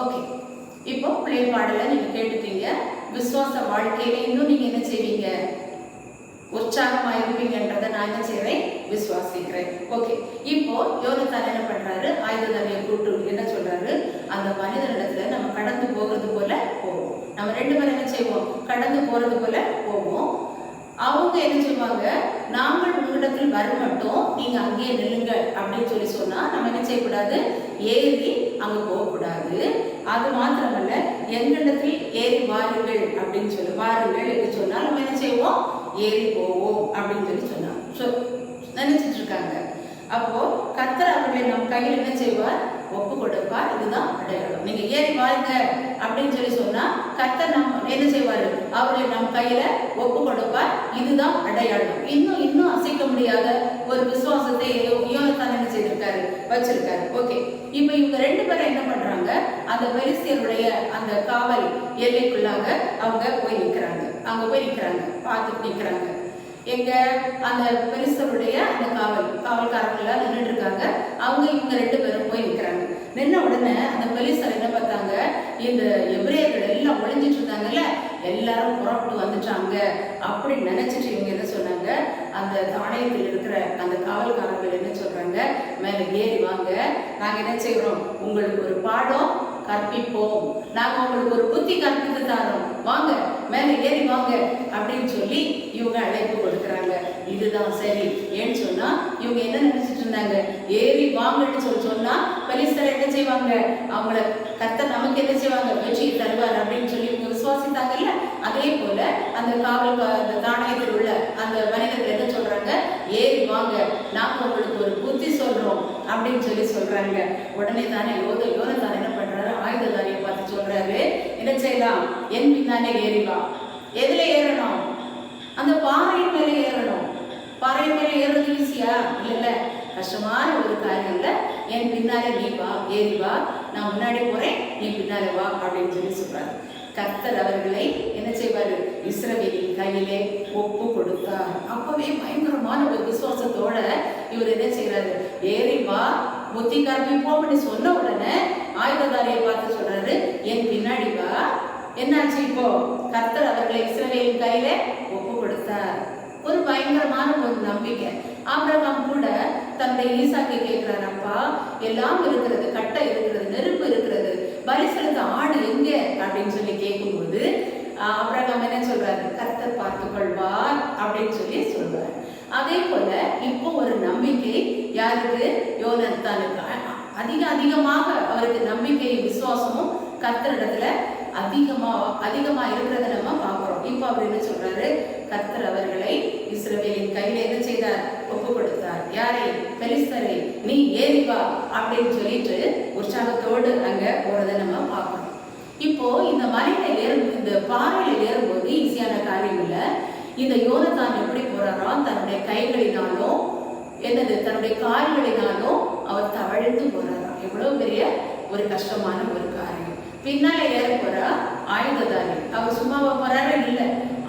ஓகே, இப்போ பிள்ளைகள் பாடலை நீங்க கேட்டுட்டீங்க. விசுவாச வாழ்க்கையில இன்னும் நீங்க என்ன செய்வீங்க? உற்சாகமா இருப்பீங்கன்றதை நான் என்ன செய்றேன்? விசுவாசிக்கிறேன். ஓகே, இப்போ யோனத்தான் என்ன பண்றாரு? ஆயுததாரியை கூப்பிட்டு என்ன சொல்றாரு? அந்த மனிதனிடத்துல நம்ம கடந்து போகிறது போல போவோம். நம்ம ரெண்டு பேரும் என்ன செய்வோம்? கடந்து போறது போல போவோம். அவங்க என்ன செய்வாங்க? நாங்கள் உங்களிடத்தில் வர மாட்டோம், நீங்க அங்கேயே நில்லுங்க அப்படின்னு சொல்லி சொன்னா நம்ம என்ன செய்யக்கூடாது? ஏறி அங்க போகக்கூடாது. அது மாத்திரமல்ல, எங்களிடத்தில் ஏறி வாருங்கள் அப்படின்னு சொல்லி வாருங்கள் என்று சொன்னால் நம்ம என்ன செய்வோம்? ஏறி போவோம் அப்படின்னு சொல்லி சொன்னாங்க. நினைச்சிட்டு இருக்காங்க. அப்போ கர்த்தர் அவர்களை நம் கையில் என்ன செய்வார்? ஒப்பு கொடுப்பார். இதுதான் அடையாளம். நீங்க ஏறி வாழ்ங்க அப்படின்னு சொல்லி சொன்னா கர்த்தர் நம்ம என்ன செய்வாரு? அவர்களை நம் கையில ஒப்பு கொடுப்பார். இதுதான் அடையாளம். இன்னும் அசைக்க முடியாத ஒரு விசுவாசத்தை யோனத்தான் என்ன செய்திருக்காரு? வச்சிருக்காரு. ஓகே, இப்ப இவங்க 2 பேரும் என்ன பண்றாங்க? அந்த பெலிஸ்தியருடைய அந்த காவல் எல்லைக்குள்ளாக அவங்க போய் நிக்கிறாங்க. பார்த்துட்டு நிக்கிறாங்க. எங்க அந்த பெலிஸ்தருடைய அந்த காவல்காரர்கள் நின்றுட்டு இருக்காங்க. இவங்க 2 பேரும் போய் நிக்கிறாங்க. நின்ன உடனே அந்த பெலிஸ்தர் என்ன பார்த்தாங்க? இந்த எபிரேயர்கள் எல்லாம் ஒளிஞ்சிட்டு இருந்தாங்கல்ல, எல்லாரும் புறப்பட்டு வந்துட்டாங்க அப்படின்னு நினைச்சிட்டு இவங்க என்ன சொன்னாங்க? அந்த தானியத்தில் இருக்கிற அந்த காவல்காரர்கள் என்ன சொல்றாங்க? மேல ஏறி வாங்க, நாங்க என்ன செய்யறோம்? உங்களுக்கு ஒரு பாடம் கற்பிப்போம், நாங்க உங்களுக்கு ஒரு புத்தி கற்பித்து தரோம், வாங்க மேல ஏறி வாங்க அப்படின்னு சொல்லி இவங்க அழைப்பு கொடுக்குறாங்க. இதுதான் சரி. ஏன்னு சொன்னா இவங்க என்ன நினைச்சிட்டு இருந்தாங்க? ஏறி வாங்கன்னு சொன்னா பெலிஸ்தர் என்ன செய்வாங்க? அவங்கள கர்த்தர் நமக்கு என்ன செய்வாங்க? வெற்றி தருவார் அப்படின்னு சொல்லி இவங்க விசுவாசித்தாங்கல்ல. அதே போல அந்த அந்த தானியத்தில் உள்ள அந்த மனிதர்கள் என்ன சொல்றாங்க? ஏறி வாங்க, நாம உங்களுக்கு ஒரு புத்தி சொல்றோம் அப்படின்னு சொல்லி சொல்றாங்க. உடனே தானே யோனத்தான் என்ன பண்றாரு? ஆயுததாரியை பார்த்து சொல்றாரு, என்ன செய்யலாம்? என் பின்னாலே ஏறி வா. எதுல ஏறணும்? அந்த பாறையின் மேலே ஏறணும். பாறையின் மேலே ஏறது ஈஸியா? இல்ல, கஷ்டமான ஒரு காரியம்ல. என் பின்னாலே நீ வா, ஏறி வா, நான் முன்னாடி போறேன், நீ பின்னாலே வா அப்படின்னு சொல்லி சொல்றாரு. கர்த்தர் அவர்களை என்ன செய்வாரு? இஸ்ரவேலின் கையிலே ஒப்பு கொடுத்தார். அப்பவே பயங்கரமான ஒரு விசுவாசத்தோட இவர் என்ன செய்யறாரு? ஏறி வா, புத்தி கற்பிப்போம்னு சொன்ன உடனே ஆயுததாரியை பார்த்து சொல்றாரு, என் பின்னாடி வா. என்னாச்சு? இப்போ கர்த்தர் அவர்களை இஸ்ரவேலின் கையில ஒப்பு கொடுத்தார். ஒரு பயங்கரமான ஒரு நம்பிக்கை. ஆபிரகாம் கூட தன்னுடைய ஈசாக்கை கேட்கிறார், அப்பா எல்லாம் இருக்கிறது, கட்டை இருக்கிறது, நெருப்பு இருக்கிறது, பலி செலுத்த ஆடு எங்க அப்படின்னு சொல்லி கேட்கும்போது ஆபிரகாம் என்ன சொல்றாரு? கர்த்தர் பார்த்துக் கொள்வார் அப்படின்னு சொல்லி சொல்றாரு. அதே போல இப்போ ஒரு நம்பிக்கை யாருக்கு? யோனத்தானுக்கு அதிகமாக அவருக்கு நம்பிக்கை விசுவாசமும் கர்த்தரிடத்துல அதிகமா இருக்கிறத நம்ம பார்க்கிறோம். இப்போ அவர் என்ன சொல்றாரு? கர்த்தர் அவர்களை இஸ்ரவேலின் கையில என்ன செய்தார்? ஒப்பு கொடுத்தார். யாரை? பெலிஸ்தரை. நீ ஏறி வா அப்படின்னு சொல்லிட்டு உற்சாகத்தோடு அங்க போறதை நம்ம பார்க்கிறோம். இப்போ இந்த மலையில இந்த பாறையில ஏறும்போது ஈஸியான காரியம் இல்ல. இந்த யோனத்தான் எப்படி போறாரோ, தன்னுடைய கைகளினாலும் தன்னுடைய கால்களினாலும் அவர் தவழ்ந்து போறாராம். எவ்வளவு பெரிய ஒரு கஷ்டமான ஒரு காரியம். பின்னால ஏற போறா ஆயுததாரி. அவர் சும்மாவா போறாரு? இல்ல,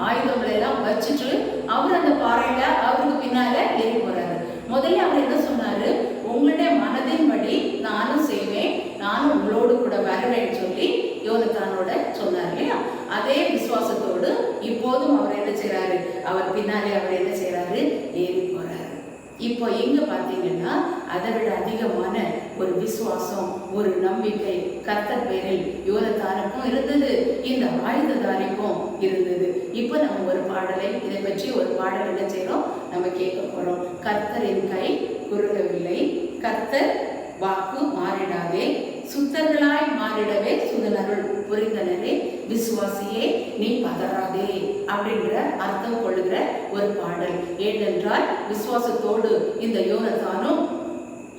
ஆயுதங்களை எல்லாம் வச்சுட்டு அவர் அந்த பாறையில அவருக்கு பின்னால ஏறி போறாரு. முதல்ல அவர் என்ன சொன்னாரு? உங்களுடைய மனதின்படி நானும் செய்வேன், நானும் உங்களோடு கூட வருவேன்னு சொல்லி யோனத்தானோட சொன்னார் இல்லையா? அதே விசுவாசத்தோடு இப்போதும் அவர் என்ன செய்யறாரு? அவர் பின்னாலே அவர் என்ன செய்யறாரு? ஏறி போறாரு. இப்போ எங்க பாத்தீங்கன்னா அதை விட அதிகமான ஒரு விசுவாசம், ஒரு நம்பிக்கை கர்த்தர் பேரில் யோனத்தானுக்கும் இருந்தது, இந்த ஆயுததாரிக்கும் இருந்தது. இப்போ நம்ம ஒரு பாடலை, இதை பற்றி ஒரு பாடல் என்ன செய்யறோம்? நம்ம கேட்க போறோம். கர்த்தரின் கை குறுகவில்லை, கர்த்தர் வாக்கு மாறிடாதே, சுத்தர்களாய் மாறிடவே சுதனருள் புரிந்தனரே, விசுவாசியே நீ பதறாதே அப்படின்ற அர்த்தம் கொள்ளுகிற ஒரு பாடல். ஏனென்றால் விசுவாசத்தோடு இந்த யோனத்தானும்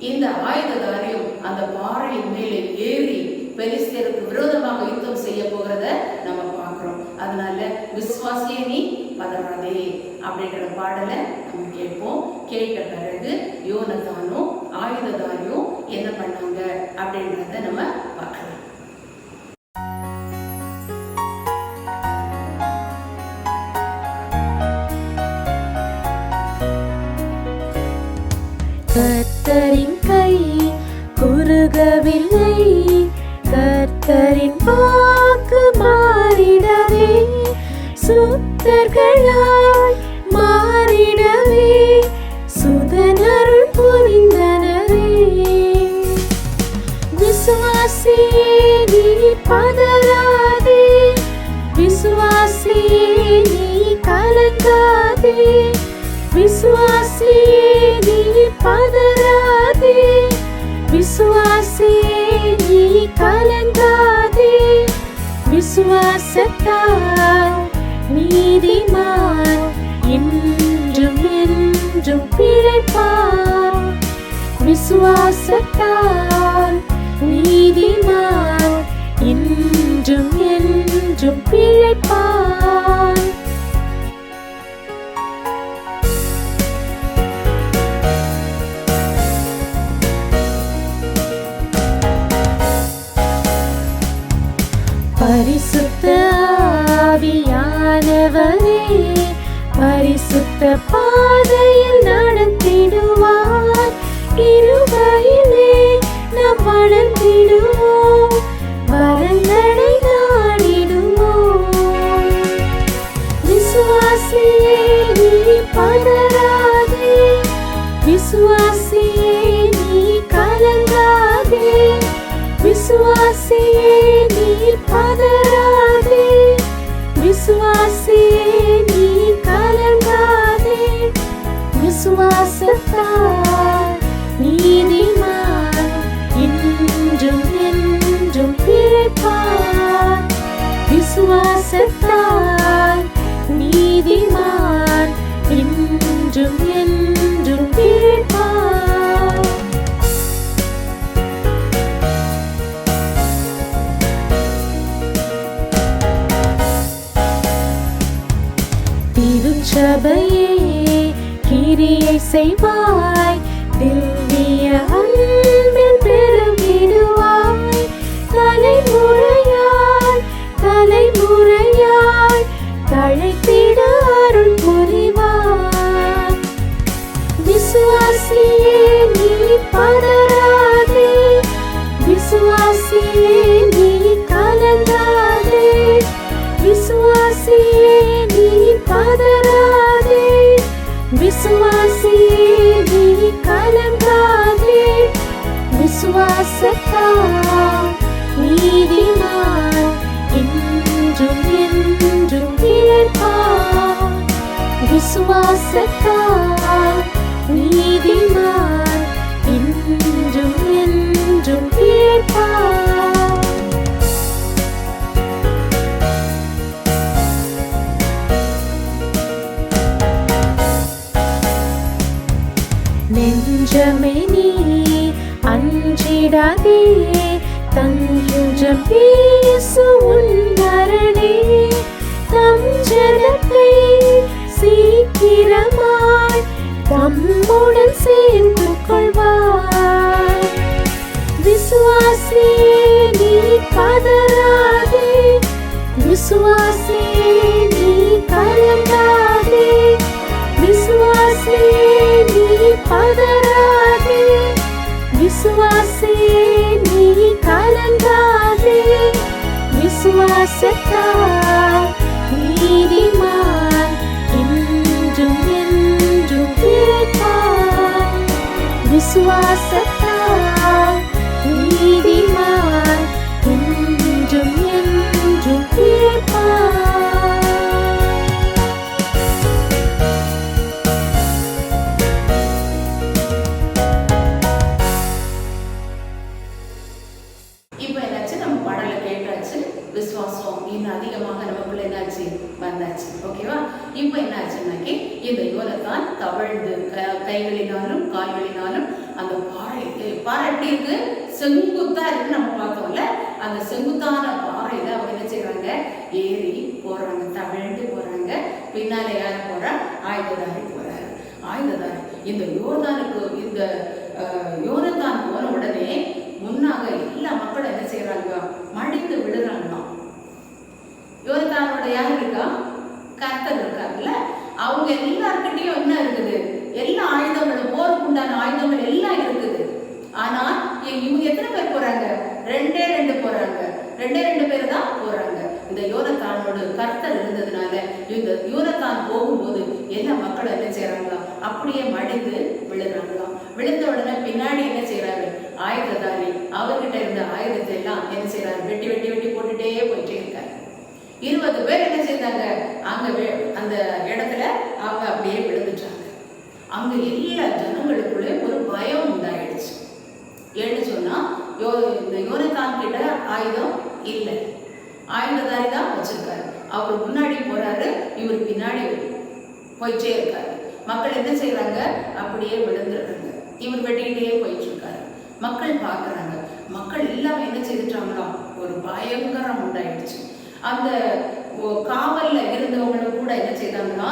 இந்த ஆயுததாரியும் அந்த பாறையின் மேலே ஏறி பெலிஸ்தருக்கு விரோதமாக யுத்தம் செய்ய போகிறத நம்ம பார்க்கிறோம். அதனால விசுவாசியே நீ பதறாதே அப்படின்ற பாடலை நம்ம கேட்போம். கேட்ட பிறகு யோனத்தானும் ஆயுததாரியும் என்ன பண்ணாங்க அப்படின்றத நம்ம பார்க்கலாம். கர்த்தரின் கை குறுகவில்லை, கர்த்தரின் வாக்கு மாறிடவே, சுத்தர்களாய் மாறிடவே சுதனருள் புரிந்தனரே, விசுவாசியே நீ பதறாதே, விசுவாசியே நீ கலங்காதே, விசுவாசியே நீ பதறாதே, விசுவாசியே நீ கலங்காதே, விசுவாசத்தால் நீதிமான் என்றும் என்றும் பிழைப்பார், விசுவாசத்தால் ஆண்டவரே பரிசுத்த பாதையில் நடத்திடுவார். கிருபையிலே நாம் வளர்ந்திடுவோம், வரங்களை நாடிடுவோம். விசுவாசியே நீ பதறாதே, விசுவாசியே நீ கலங்காதே, விசுவாசியே நீ பதறாதே, விசுவாசியே நீ கலங்காதே. விசுவாசத்தால் நீதிமான் இன்றும் என்றும் பிழைப்பார். விசுவாசத்தால் நீதிமான் இன்றும் என்றும் பிழைப்பார். திருச்சபையே கிரியை செய்வாய், திவ்ய அன்பில் பெருகிடுவாய். தலைமுறையாய் தலைமுறையாய் தழைத்திட அருள் புரிவாய். விசுவாசியே நீ பதறாதே, விசுவாசியே நீ கலங்காதே, விசுவாசியே நீ பதறாதே, விசுவாசியே நீ கலங்காதே. விசுவாசத்தால் நீதிமான் இன்றும் என்றும் பிழைப்பார். விசுவாசத்தால் நீதிமான் இன்றும் என்றும் பிழைப்பார். நெஞ்சமே நீ அஞ்சிடாதே, தஞ்சம் இயேசு உன் மரணே. தம் ஜனத்தை சீக்கிரமாய் தம்முடன் சேர்ந்து கொள்வார். விசுவாசியே நீ பதறாதே, விசுவாசியே நீ கலங்காதே, விசுவாசியே நீ பதறாதே, விசுவாசியே நீ கலங்காதே. விசுவாசத்தால் நீதிமான் இன்றும் என்றும் பிழைப்பார். விசுவாசத்தால் நீதிமான் இன்றும் என்றும் பிழைப்பார். இப்போ என்னாச்சு, நம்ம பாடலை கேட்டாச்சு, விசுவாசம் இன்னும் அதிகமாக நமக்குள்ள என்னாச்சு வந்தாச்சு. ஓகேவா? இப்போ என்னாச்சுன்னாக்கி இந்த யோனத்தான் தவழ்ந்து கைகளினாலும் கால்களினாலும் அந்த பாறை எப்படி இருக்கு, செங்குத்தா இருக்கு நம்ம பார்த்தோம்ல. அந்த செங்குத்தான பாறையில அவங்க என்ன செய்யறாங்க, ஏறி போறாங்க, தவழ்ந்து போறாங்க. பின்னாலே யார் போறா, ஆயுததாரி போறாரு. ஆயுததாரி இந்த யோனத்தான் போன உடனே முன்னாக எல்லா மக்களும் என்ன செய்யறாங்க, மடிந்து விழுறாங்களாம். யோனத்தானோட யார் இருக்கா, கர்த்தர் இருக்காருல்ல. அவங்க எல்லார்கிட்டையும் என்ன இருக்குது, எல்லா ஆயுதங்களும், போருக்கு உண்டான ஆயுதங்கள் எல்லாம் இருக்குது. ஆனா இவங்க எத்தனை பேர் போறாங்க, 2 போறாங்க, 2 பேர் தான் போறாங்க. இந்த யோனத்தானோட கர்த்தர் இருந்ததுனால இந்த யோனத்தான் போகும்போது எல்லா மக்களும் என்ன செய்யறாங்களா, அப்படியே மடிந்து விழுறாங்களாம். விழுந்த உடனே பின்னாடி என்ன செய்யறாரு, ஆயுததாரி அவர்கிட்ட இருந்த ஆயுதத்தை எல்லாம் என்ன செய்யறாரு, வெட்டி வெட்டி வெட்டி போட்டுட்டே போயிட்டே இருக்காரு. 20 பேர் என்ன செய்தாங்க, அங்க அந்த இடத்துல அவங்க அப்படியே விழுந்துட்டாங்க. அங்க எல்லா ஜனங்களுக்குள்ளே ஒரு பயம் உண்டாயிடுச்சு. ஏன்னு சொன்னா இந்த யோனத்தான் கிட்ட ஆயுதம் இல்லை, ஆயுததாரி தான் வச்சிருக்காரு. அவர் முன்னாடி போறாரு, இவர் பின்னாடி போயிட்டே இருக்காரு. மக்கள் என்ன செய்யறாங்க, அப்படியே விழுந்துடுறாங்க. இவர் வெட்டிக்கிட்டே போயிட்டு இருக்காரு. மக்கள் பாக்குறாங்க. மக்கள் எல்லாமே என்ன செய்துட்டாங்களாம், ஒரு பயங்கரம் உண்டாயிடுச்சு. அந்த காவல்ல இருந்தவங்களும் கூட என்ன செய்தாங்கன்னா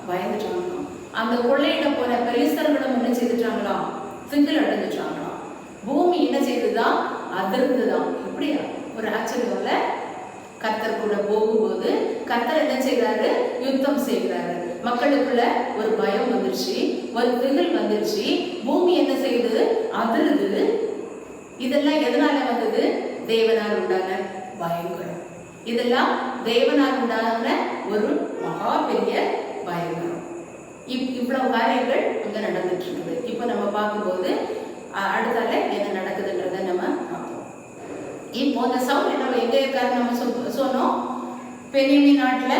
பயந்துட்டாங்களாம். அந்த கொள்ளையிட போற பெலிஸ்தர்களும் என்ன செய்துட்டாங்களாம், திகில் அடைஞ்சிட்டாங்களாம். பூமி என்ன செய்துதான், அதிர்ந்துதான். எப்படியா ஒரு ஆச்சரியம்ல. கர்த்தர் கூட போகும்போது கர்த்தர் என்ன செய்யறாரு? யுத்தம் செய்கிறாரு. மக்களுக்குள்ள ஒரு பயம் வந்துருச்சு, ஒரு திகில் வந்துருச்சு. பூமி என்ன செய்யுது? அதிருது. இதெல்லாம் எதனால வந்தது? தேவனால் உண்டான பயங்கரம். இதெல்லாம் தேவனால் உண்டான ஒரு மகா பெரிய பயங்கரம். இவ்வளவு காரியங்கள் அங்க நடந்துட்டு இருக்குது. இப்ப நம்ம பார்க்கும்போது அடுத்தால என்ன நடக்குதுன்றத நம்ம பார்ப்போம். இப்போ அந்த சவுல் நம்ம எங்க இருக்காரு நம்ம சொன்னோம், பெனியமின் நாட்டுல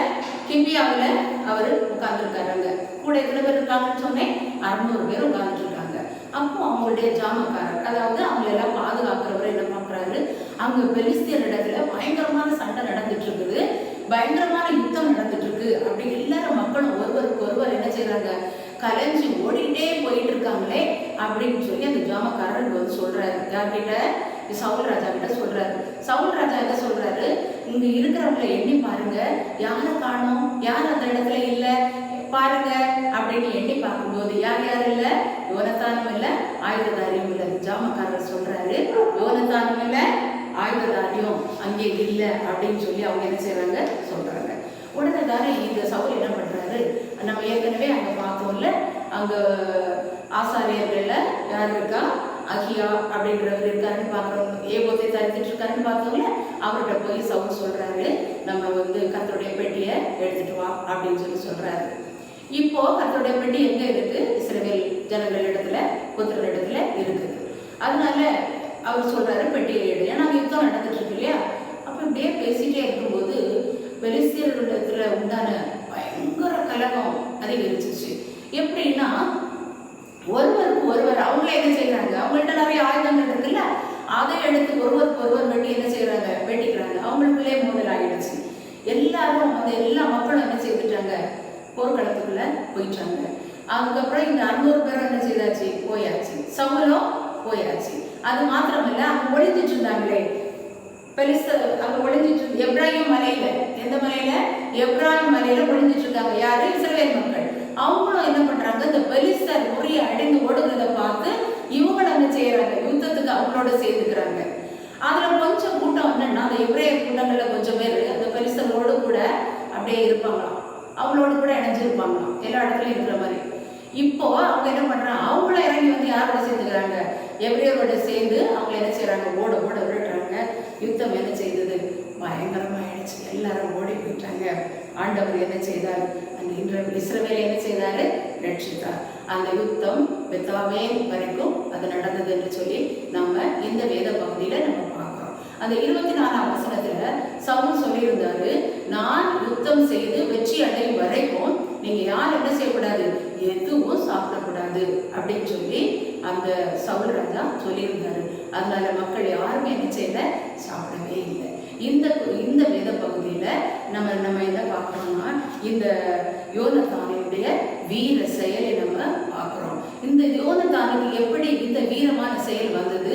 கிபியாவுல அவர் உட்கார்ந்துருக்காரு. கூட எத்தனை பேர் இருக்காங்கன்னு சொன்னேன்? 600 பேர் உட்கார்ந்துட்டு இருக்காங்க. அப்போ அவங்களுடைய ஜாமக்காரர், அதாவது அவங்க எல்லாம் பாதுகாக்கிறவர் என்ன பண்றாரு? அங்க பெலிஸ்தியர் இடத்துல பயங்கரமான சண்டை நடந்துட்டு இருக்குது, பயங்கரமான யுத்தம் நடந்துட்டு இருக்கு. அப்படி எல்லாரும் மக்களும் ஒருவருக்கு ஒருவர் என்ன செய்யறாங்க? கலைஞ்சு ஓடிட்டே போயிட்டு இருக்காங்களே அப்படின்னு சொல்லி அந்த ஜாமக்காரர் வந்து சொல்றாரு. யார்கிட்ட? சவுல் ராஜா கிட்ட சொல்றாரு. சவுல் ராஜா என்ன சொல்றாரு? இங்க இருக்கிறவங்களை எண்ணி பாருங்க, யாரை காணோம், யார் அந்த இடத்துல இல்ல பாருங்க அப்படின்னு எண்ணி பார்க்கும்போது யார் யார் இல்ல? யோனத்தானும் இல்ல, ஆயுததாரியும் இல்ல. ஜாமக்காரர் சொல்றாரு, யோனத்தானும் இல்ல, ஆயுததாரியும் அங்கே இல்ல அப்படின்னு சொல்லி அவங்க என்ன செய்யறாங்க? சொல்றாங்க. உடனே தானே இந்த சவுல் என்ன பண்றாரு? நம்ம ஏற்கனவே அங்க பார்த்தோம்ல, அங்க ஆசாரியர்கள்ல யார் இருக்கா? அகியா அப்படின்றவர் இருக்காருன்னு பாக்குறோம். ஏபோத்தை தரித்துட்டு இருக்காருன்னு பார்த்தோம்ல, அவர்கிட்ட போய் சவுல் சொல்றாரு, நம்ம வந்து கர்த்தருடைய பெட்டியை எடுத்துட்டு வா அப்படின்னு சொல்லி சொல்றாரு. இப்போ கர்த்தருடைய பெட்டி எங்க இருக்கு? இஸ்ரவேல் ஜனங்கள் இடத்துல, புத்திரர் இடத்துல இருக்குது. அதனால அவர் சொல்றாரு பெட்டியை எடு. ஏன்னா யுத்தம் நடந்துட்டு இருக்கு இல்லையா? அப்ப இப்படியே பேசிட்டே இருக்கும்போது பெலிஸ்தியர்களிடத்துல உண்டான பயங்கர கலகம் அதிகரிச்சிச்சு. எப்படின்னா ஒருவருக்கு ஒருவர் அவங்களே என்ன செய்யறாங்க? அவங்கள்ட்ட நிறைய ஆயுதங்கள் இருக்குல்ல, அதை எடுத்து ஒருவருக்கு ஒருவர் வெட்டி என்ன செய்யறாங்க? வெட்டிக்கிறாங்க. அவங்களுக்குள்ளே மோதல் ஆகிடுச்சு. எல்லாரும் அந்த எல்லா மக்களும் என்ன செய்துட்டாங்க? போர்க்களத்துக்குள்ள போயிட்டாங்க. அதுக்கப்புறம் இந்த 600 பேரும் என்ன செய்தாச்சு? போயாச்சு. சவுலும் போயாச்சு. அது மாத்திரமல்ல, அவங்க ஒளிஞ்சிட்டு இருந்தாங்களே அங்க ஒளிஞ்சிட்டு எப்ராயிம் மலையில, எந்த மலையில? எப்ராயிம் மலையில ஒளிஞ்சிட்டு இருக்காங்க. யாரு? இஸ்ரவேல் மக்கள். அவங்களும் என்ன பண்றாங்க? இந்த பெலிஸ்தர் முறிய அடைந்து ஓடுகிறத பார்த்து இவங்களும் என்ன செய்யறாங்க? யுத்தத்துக்கு அவங்களோட சேர்ந்துக்கிறாங்க. அதுல கொஞ்சம் கூட்டம் என்னன்னா, அந்த எப்ரேயர் கூட்டங்கள்ல கொஞ்சம் பேர் அந்த பெலிஸ்தரோடு கூட அப்படியே இருப்பாங்களாம், அவங்களோட கூட இணைஞ்சிருப்பாங்களாம், எல்லா இடத்துலயும் இருக்கிற மாதிரி. இப்போ அவங்க என்ன பண்றாங்க? அவங்கள இறங்கி வந்து யாரோட சேர்ந்துக்கிறாங்க? எப்ரேயரோட சேர்ந்து அவங்க என்ன செய்யறாங்க? ஓட ஓட விட்டுறாங்க. யுத்தம் என்ன செய்தது? பயங்கரமாயிடுச்சு. எல்லாரும் ஓடி போயிட்டாங்க. ஆண்டவர் என்ன செய்தார்? அந்த இஸ்ரவேல் என்ன செய்தாரு? ரட்சித்தார். அந்த யுத்தம் பெத்தாவேல் வரைக்கும் அது நடந்தது என்று சொல்லி நம்ம இந்த வேத பகுதியில நம்ம பார்க்கிறோம். அந்த 24ஆம் வசனத்துல சவுல் சொல்லியிருந்தாரு, நான் யுத்தம் செய்து வெற்றி அடையும் வரைக்கும் நீங்க யாரும் என்ன செய்யக்கூடாது? எதுவும் சாப்பிடக்கூடாது அப்படின்னு சொல்லி அந்த சவுல் ராஜா சொல்லியிருந்தாரு. அதனால மக்கள் யாருமே என்ன செய்யல? சாப்பிடவே இல்லை. இந்த வேத பகுதியில நம்ம என்ன பார்க்கறோம்னா, இந்த யோனத்தானுடைய வீர செயலை நம்ம பார்க்கிறோம். இந்த யோனத்தானுக்கு எப்படி இந்த வீரமான செயல் வந்தது?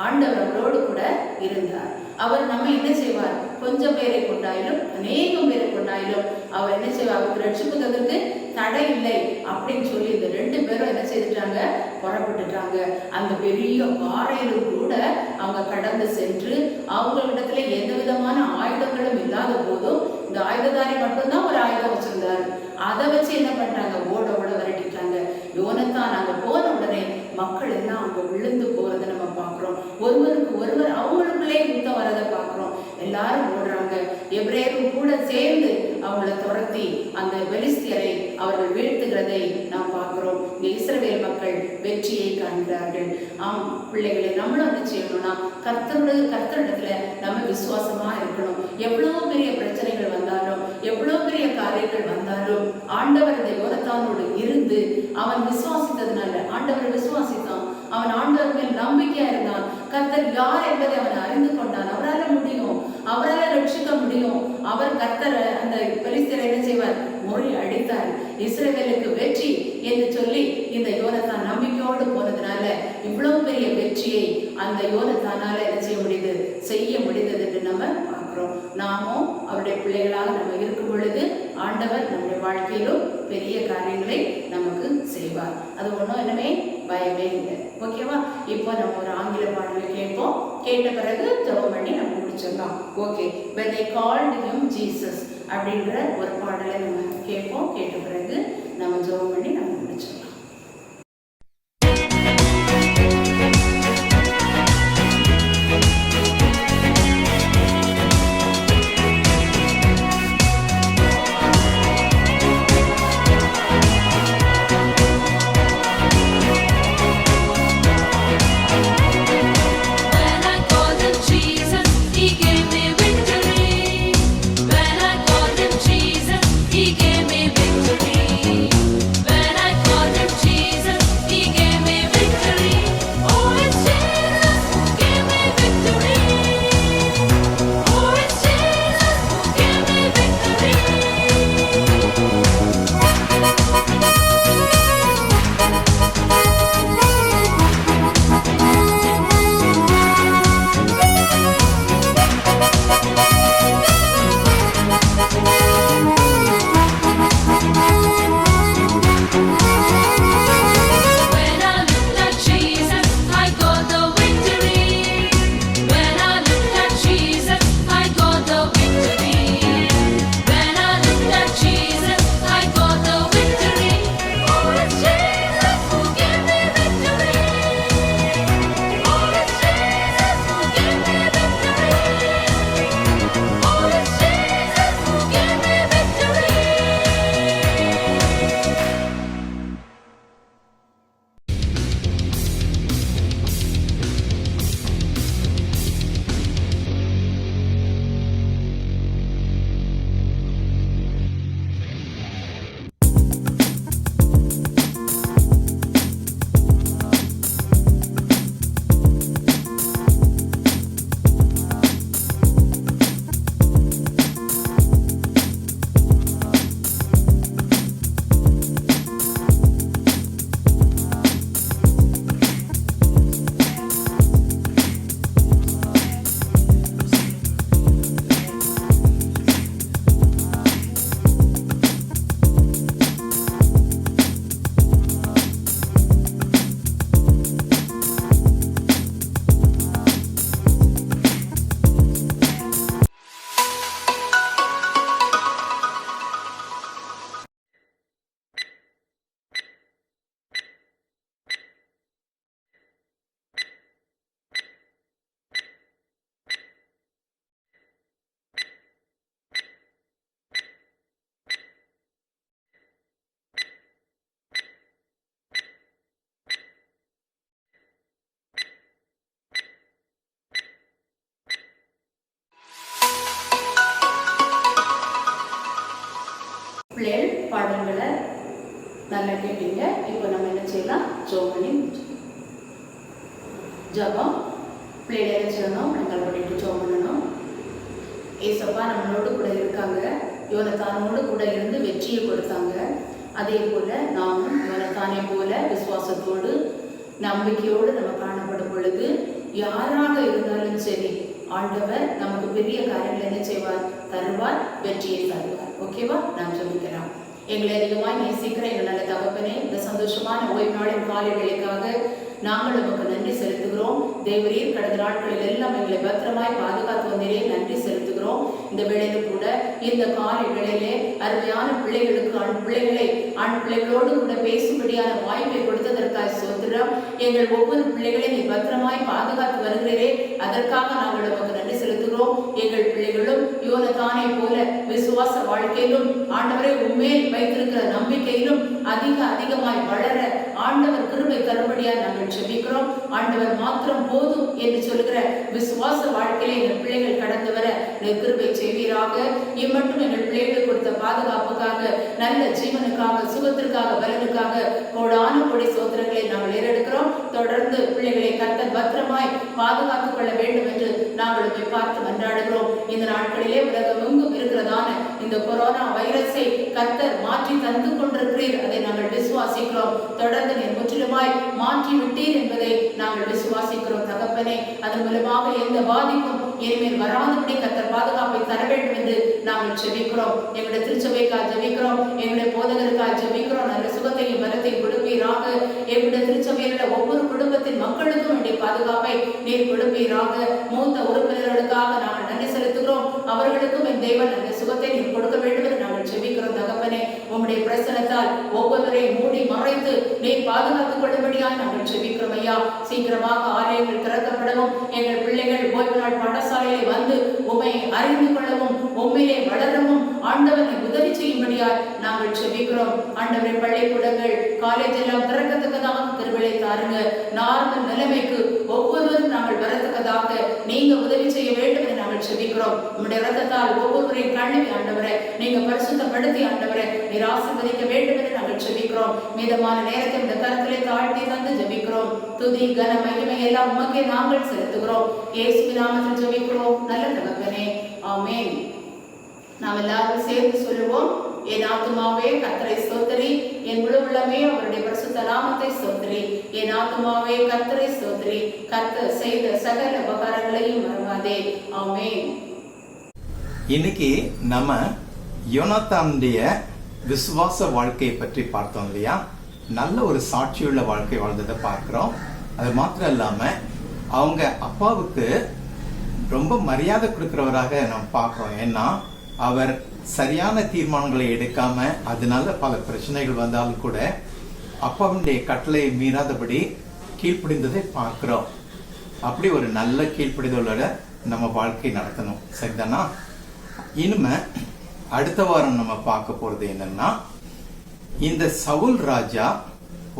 ஆண்டவர் அவரோடு கூட இருந்தார். அவர் நம்ம என்ன செய்வார்? கொஞ்சம் பேரை கொண்டாயிலும் அநேகம் பேரை கொண்டாயிலும் அவர் என்ன செய்வார்? அவருக்கு ரட்சிப்புக்கு தடை இல்லை அப்படின்னு சொல்லி இந்த 2 பேரும் என்ன செய்துட்டாங்க? புறப்பட்டுட்டாங்க. அந்த பெரிய பாறையிலும் கூட அவங்க கடந்து சென்று அவங்களிடத்துல எந்த விதமான ஆயுதங்களும் இல்லாத போதும் இந்த ஆயுததாரி மட்டும்தான் ஒரு ஆயுதம் வச்சிருந்தாரு. அதை வச்சு என்ன பண்ணிட்டாங்க? ஓட ஓட விரட்டிட்டாங்க. யோனத்தான் அங்க போன உடனே மக்கள் எல்லாம் அங்க விழுந்து போறதை நம்ம பார்க்கிறோம். ஒருவருக்கு ஒருவர் அவங்களுக்குள்ளே யுத்தம் வரதை பார்க்கிறோம். எல்லாரும் ஓடுறாங்க. எபிரேயரும் கூட சேர்ந்து அவங்களை துரத்தி அந்த பெலிஸ்தியரை அவர்கள் வீழ்த்துகிறதை நாம் பார்க்கிறோம். இங்க இஸ்ரவேல் மக்கள் வெற்றியை காண்கிறார்கள். ஆம் பிள்ளைகளை நம்மளும் என்ன செய்யணும்னா, கர்த்தரிடத்துல நம்ம விசுவாசமா இருக்கணும். எவ்வளவு பெரிய பிரச்சனைகள் வந்தாலும், எவ்வளவு பெரிய காரியங்கள் வந்தாலும், ஆண்டவர் இந்த யோனத்தானோடு இருந்து அவன் விசுவாசித்ததுனால, ஆண்டவர் விசுவாசித்தான், அவன் ஆண்டவர் மேல் நம்பிக்கையா இருந்தான். கர்த்தர் யார் என்பதை அவன் அறிந்து கொண்டான். அவரால் முடியும், அவரால் ரட்சிக்க முடியும். அவர் கர்த்தரை அந்த பெலிஸ்தியரை என்ன செய்வார்? முறி அடித்தார். இஸ்ரவேலுக்கு வெற்றி என்று சொல்லி இந்த யோனத்தான் நம்பிக்கையோடு போனதுனால இவ்வளவு பெரிய வெற்றியை அந்த யோனத்தானால என்ன செய்ய முடிந்தது என்று நம்ம பார்க்கிறோம். நாமும் அவருடைய பிள்ளைகளாக நம்ம இருக்கும் பொழுது ஆண்டவர் நம்முடைய வாழ்க்கையிலும் பெரிய காரியங்களை நமக்கு செய்வார். அது ஒன்றும் என்னமே பயமே இல்லை. ஓகேவா? இப்போ நம்ம ஒரு ஆங்கில பாடலை கேட்போம். கேட்ட பிறகு ஜெபம் பண்ணி நம்ம முடிச்சிடலாம். Okay, when they called him Jesus அப்படிங்கிற ஒரு பாடலை நம்ம கேட்போம். கேட்ட பிறகு நம்ம ஜெபம் பண்ணி நம்ம முடிச்சிடலாம். பிள்ளைகள் பாடல்களை நல்லா கேட்டீங்க. இப்போ நம்ம என்ன செய்யலாம்? ஜெபம் பண்ணி ஜெபம் பிள்ளைகளை என்ன செய்யணும்? நாங்கள் பண்ணிட்டு ஜெபம் பண்ணணும். ஏசப்பா நம்மளோடு கூட இருக்காங்க. யோனத்தானோடு கூட இருந்து வெற்றியை கொடுத்தாங்க. அதே போல நாமும் யோனத்தானை போல விசுவாசத்தோடு நம்பிக்கையோடு நம்ம காணப்படும் பொழுது யாராக இருந்தாலும் சரி, ஆண்டவர் நமக்கு பெரிய காரியங்கள் என்ன செய்வார்? தருவார், வெற்றியை தருவார். ஓகேவா? நாம் சொல்லிக்கலாம். எங்களை அதிகமாக நேசிக்கிற எங்கள் நல்ல தகப்பனே, இந்த சந்தோஷமான ஓய்வு நாளின் காலை வேளைக்காக நாங்கள் உமக்கு நன்றி செலுத்துகிறோம். தேவரீர் கடந்த நாட்களில் எல்லாம் எங்களை பத்திரமாய் பாதுகாத்து வந்தீரே, நன்றி செலுத்துகிறோம். இந்த வேளையில கூட இந்த காலை வேளையிலே அருமையான பிள்ளைகளுக்கு ஆண் பிள்ளைகளோடு கூட பேசும்படியான வாய்ப்பை கொடுத்ததற்காக சோத்திரம். எங்கள் ஒவ்வொரு பிள்ளைகளையும் நீ பத்திரமாய் பாதுகாத்து வருகிறீரே, அதற்காக நாங்கள் உமக்கு நன்றி செலுத்துகிறோம். எங்கள் பிள்ளைகளும் யோனத்தானை போல விசுவாச வாழ்க்கையிலும் ஆண்டவரை உண்மையில் வைத்திருக்கிற நம்பிக்கையிலும் அதிகமாய் வளர ஆண்டவர் கிருபை தரும்படியா நாங்கள் ஜெபிக்கிறோம். ஆண்டவர் மாத்திரம் போதும் என்று சொல்லுகிற விசுவாச வாழ்க்கையில எங்கள் பிள்ளைகள் கடந்து வர கிருபை செய்வீராக. இம்மட்டும் எங்கள் பிள்ளைகளுக்கு கொடுத்த பாதுகாப்புக்காக, நல்ல ஜீவனுக்காக, சுகத்திற்காக, பலனுக்காக கோடான கோடி சோதனைகளை நாங்கள் ஏறெடுக்கிறோம். தொடர்ந்து பிள்ளைகளை கர்த்தர் பத்திரமாய் பாதுகாத்துக் கொள்ள வேண்டும் என்று நாங்கள் பார்த்து மன்றாடுகிறோம். இந்த நாட்களிலே உலகம் எங்கும் இருக்கிறதான இந்த கொரோனா வைரஸை கர்த்தர் மாற்றி தந்து கொண்டிருக்கிறீர். அதை நாங்கள் விசுவாசிக்கிறோம். தொடர்ந்து நீர் முற்றிலுமாய் மாற்றி விட்டீர் என்பதை நாங்கள் விசுவாசிக்கிறோம் தகப்பனே. அதன் மூலமாக எந்த பாதிப்பும் இனிமேல் வராதபடி கர்த்தர் பாதுகாப்பை தர வேண்டும் என்று நாங்கள் ஜெபிக்கிறோம். எங்களுடைய திருச்சபைக்காக ஜெபிக்கிறோம். எங்களுடைய போதகருக்காக ஜெபிக்கிறோம். நல்ல சுகத்தையும் பலத்தையும் கொடுப்பீராக. எங்களுடைய திருச்சபையில் உள்ள ஒவ்வொரு குடும்பத்தின் மக்களுக்கும் வேண்டிய பாதுகாப்பை நீர் கொடுப்பீராக. மூத்த உறுப்பினர்களுக்காக நாங்கள் நன்றி செலுத்துகிறோம். அவர்களுக்கும் என் தேவன் நல்ல சுகத்தை நீர் கொடுக்க வேண்டும் என்று நாங்கள் ஜெபிக்கிறோம் தகப்பனே. உம்முடைய பிரசனத்தால் ஒவ்வொருவரையும் மூடி மறைத்து நீர் பாதுகாத்துக் கொள்ளும்படியாக நாங்கள் ஜெபிக்கிறோம் ஐயா. சீக்கிரமாக ஆலயங்கள் திறக்கப்படவும், எங்கள் பிள்ளைகள் ஓய்வு நாள் பாடசாலையை வந்து உம்மை அறிந்து கொள்ளவும், உண்மையிலே வளரவும் ஆண்டவரை உதவி செய்யும்படியாய் நாங்கள் ஜெபிக்கிறோம். ஆண்டவரை பள்ளிக்கூடங்கள் காலேஜ் எல்லாம் திறக்கத்தக்கதாக திருவிழை தாருங்க. நார்மல் நிலைமைக்கு ஒவ்வொருவரும் நாங்கள் வரத்தக்கதாக நீங்க உதவி செய்ய வேண்டும் என்று நாங்கள் ஜெபிக்கிறோம். உங்களுடைய இரத்தத்தால் ஒவ்வொருவரையும் கழுவி ஆண்டவரை நீங்க பரிசுத்தப்படுத்தி ஆண்டவரை நீர் ஆசீர்வதிக்க வேண்டும் என்று நாங்கள் ஜெபிக்கிறோம். மீதமான நேரத்தை இந்த கருத்திலே தாழ்த்தி தந்து ஜெபிக்கிறோம். துதி கன மகிமை எல்லாம் உமக்கே நாங்கள் செலுத்துகிறோம். இயேசுவின் நாமத்தில் ஜெபிக்கிறோம் நல்ல தகப்பனே, ஆமென். நாம் எல்லாரும் சேர்ந்து சொல்லுவோம். என் ஆத்துமாவே கர்த்தரை ஸ்தோத்திரி, என் முழு உள்ளமே அவருடைய பரிசுத்த நாமத்தை ஸ்தோத்திரி. என் ஆத்துமாவே கர்த்தரை ஸ்தோத்திரி, கர்த்தர் செய்த சகல உபகாரங்களையும் மறவாதே. ஆமென். இன்னைக்கு நம்ம யோனாத்தானுடைய விசுவாச வாழ்க்கையை பற்றி பார்த்தோம் இல்லையா? நல்ல ஒரு சாட்சியுள்ள வாழ்க்கை வாழ்ந்ததை பார்க்கிறோம். அது மாத்திரம் இல்லாம அவங்க அப்பாவுக்கு ரொம்ப மரியாதை கொடுக்கிறவராக நம்ம பார்க்கிறோம். ஏன்னா அவர் சரியான தீர்மானங்களை எடுக்காம அதனால பல பிரச்சனைகள் வந்தாலும் கூட அப்பாவுடைய கட்டளை மீறாதபடி கீழ்ப்படிந்ததை பார்க்கிறோம். அப்படி ஒரு நல்ல கீழ்ப்படிதலோட நம்ம வாழ்க்கை நடத்தணும். சரிதானா? இனிமே அடுத்த வாரம் நம்ம பார்க்க போறது என்னன்னா, இந்த சவுல் ராஜா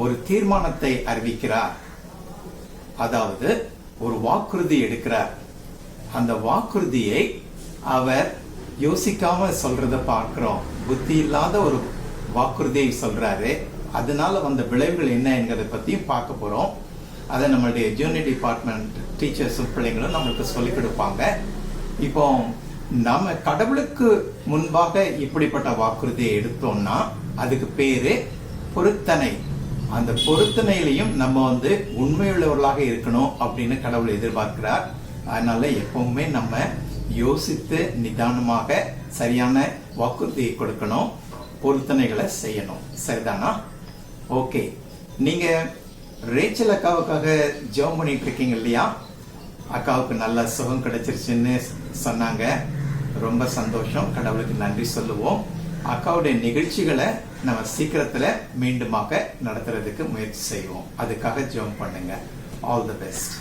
ஒரு தீர்மானத்தை அறிவிக்கிறார். அதாவது ஒரு வாக்குறுதி எடுக்கிறார். அந்த வாக்குறுதியை அவர் யோசிக்காம சொல்றத பார்க்கிறோம். புத்தி இல்லாத ஒரு வாக்குறுதியை சொல்றாரு. அதனால வந்த விளைவுகள் என்ன என்கிறத பத்தியும் பார்க்க போறோம். அதை நம்மளுடைய ஜூனியர் டிபார்ட்மெண்ட் டீச்சர்ஸும் பிள்ளைங்களும் நம்மளுக்கு சொல்லிக் கொடுப்பாங்க. இப்போ நம்ம கடவுளுக்கு முன்பாக இப்படிப்பட்ட வாக்குறுதியை எடுத்தோம்னா அதுக்கு பேரு பொருத்தனை. அந்த பொருத்தனையிலையும் நம்ம உண்மையுள்ளவர்களாக இருக்கணும் அப்படின்னு கடவுள் எதிர்பார்க்கிறார். அதனால எப்பவுமே நம்ம யோசித்து நிதானமாக சரியான வாக்குறுதியை கொடுக்கணும், பொருத்தனைகளை செய்யணும். சரிதானா? ஓகே, நீங்க ரேச்சல் அக்காவுக்காக ஜெபம் பண்ணிட்டு இருக்கீங்க இல்லையா? அக்காவுக்கு நல்ல சுகம் கிடைச்சிருச்சுன்னு சொன்னாங்க. ரொம்ப சந்தோஷம். கடவுளுக்கு நன்றி சொல்லுவோம். அக்காவுடைய நிகழ்ச்சிகளை நம்ம சீக்கிரத்துல மீண்டுமாக நடத்துறதுக்கு முயற்சி செய்வோம். அதுக்காக ஜெபம் பண்ணுங்க. All the best.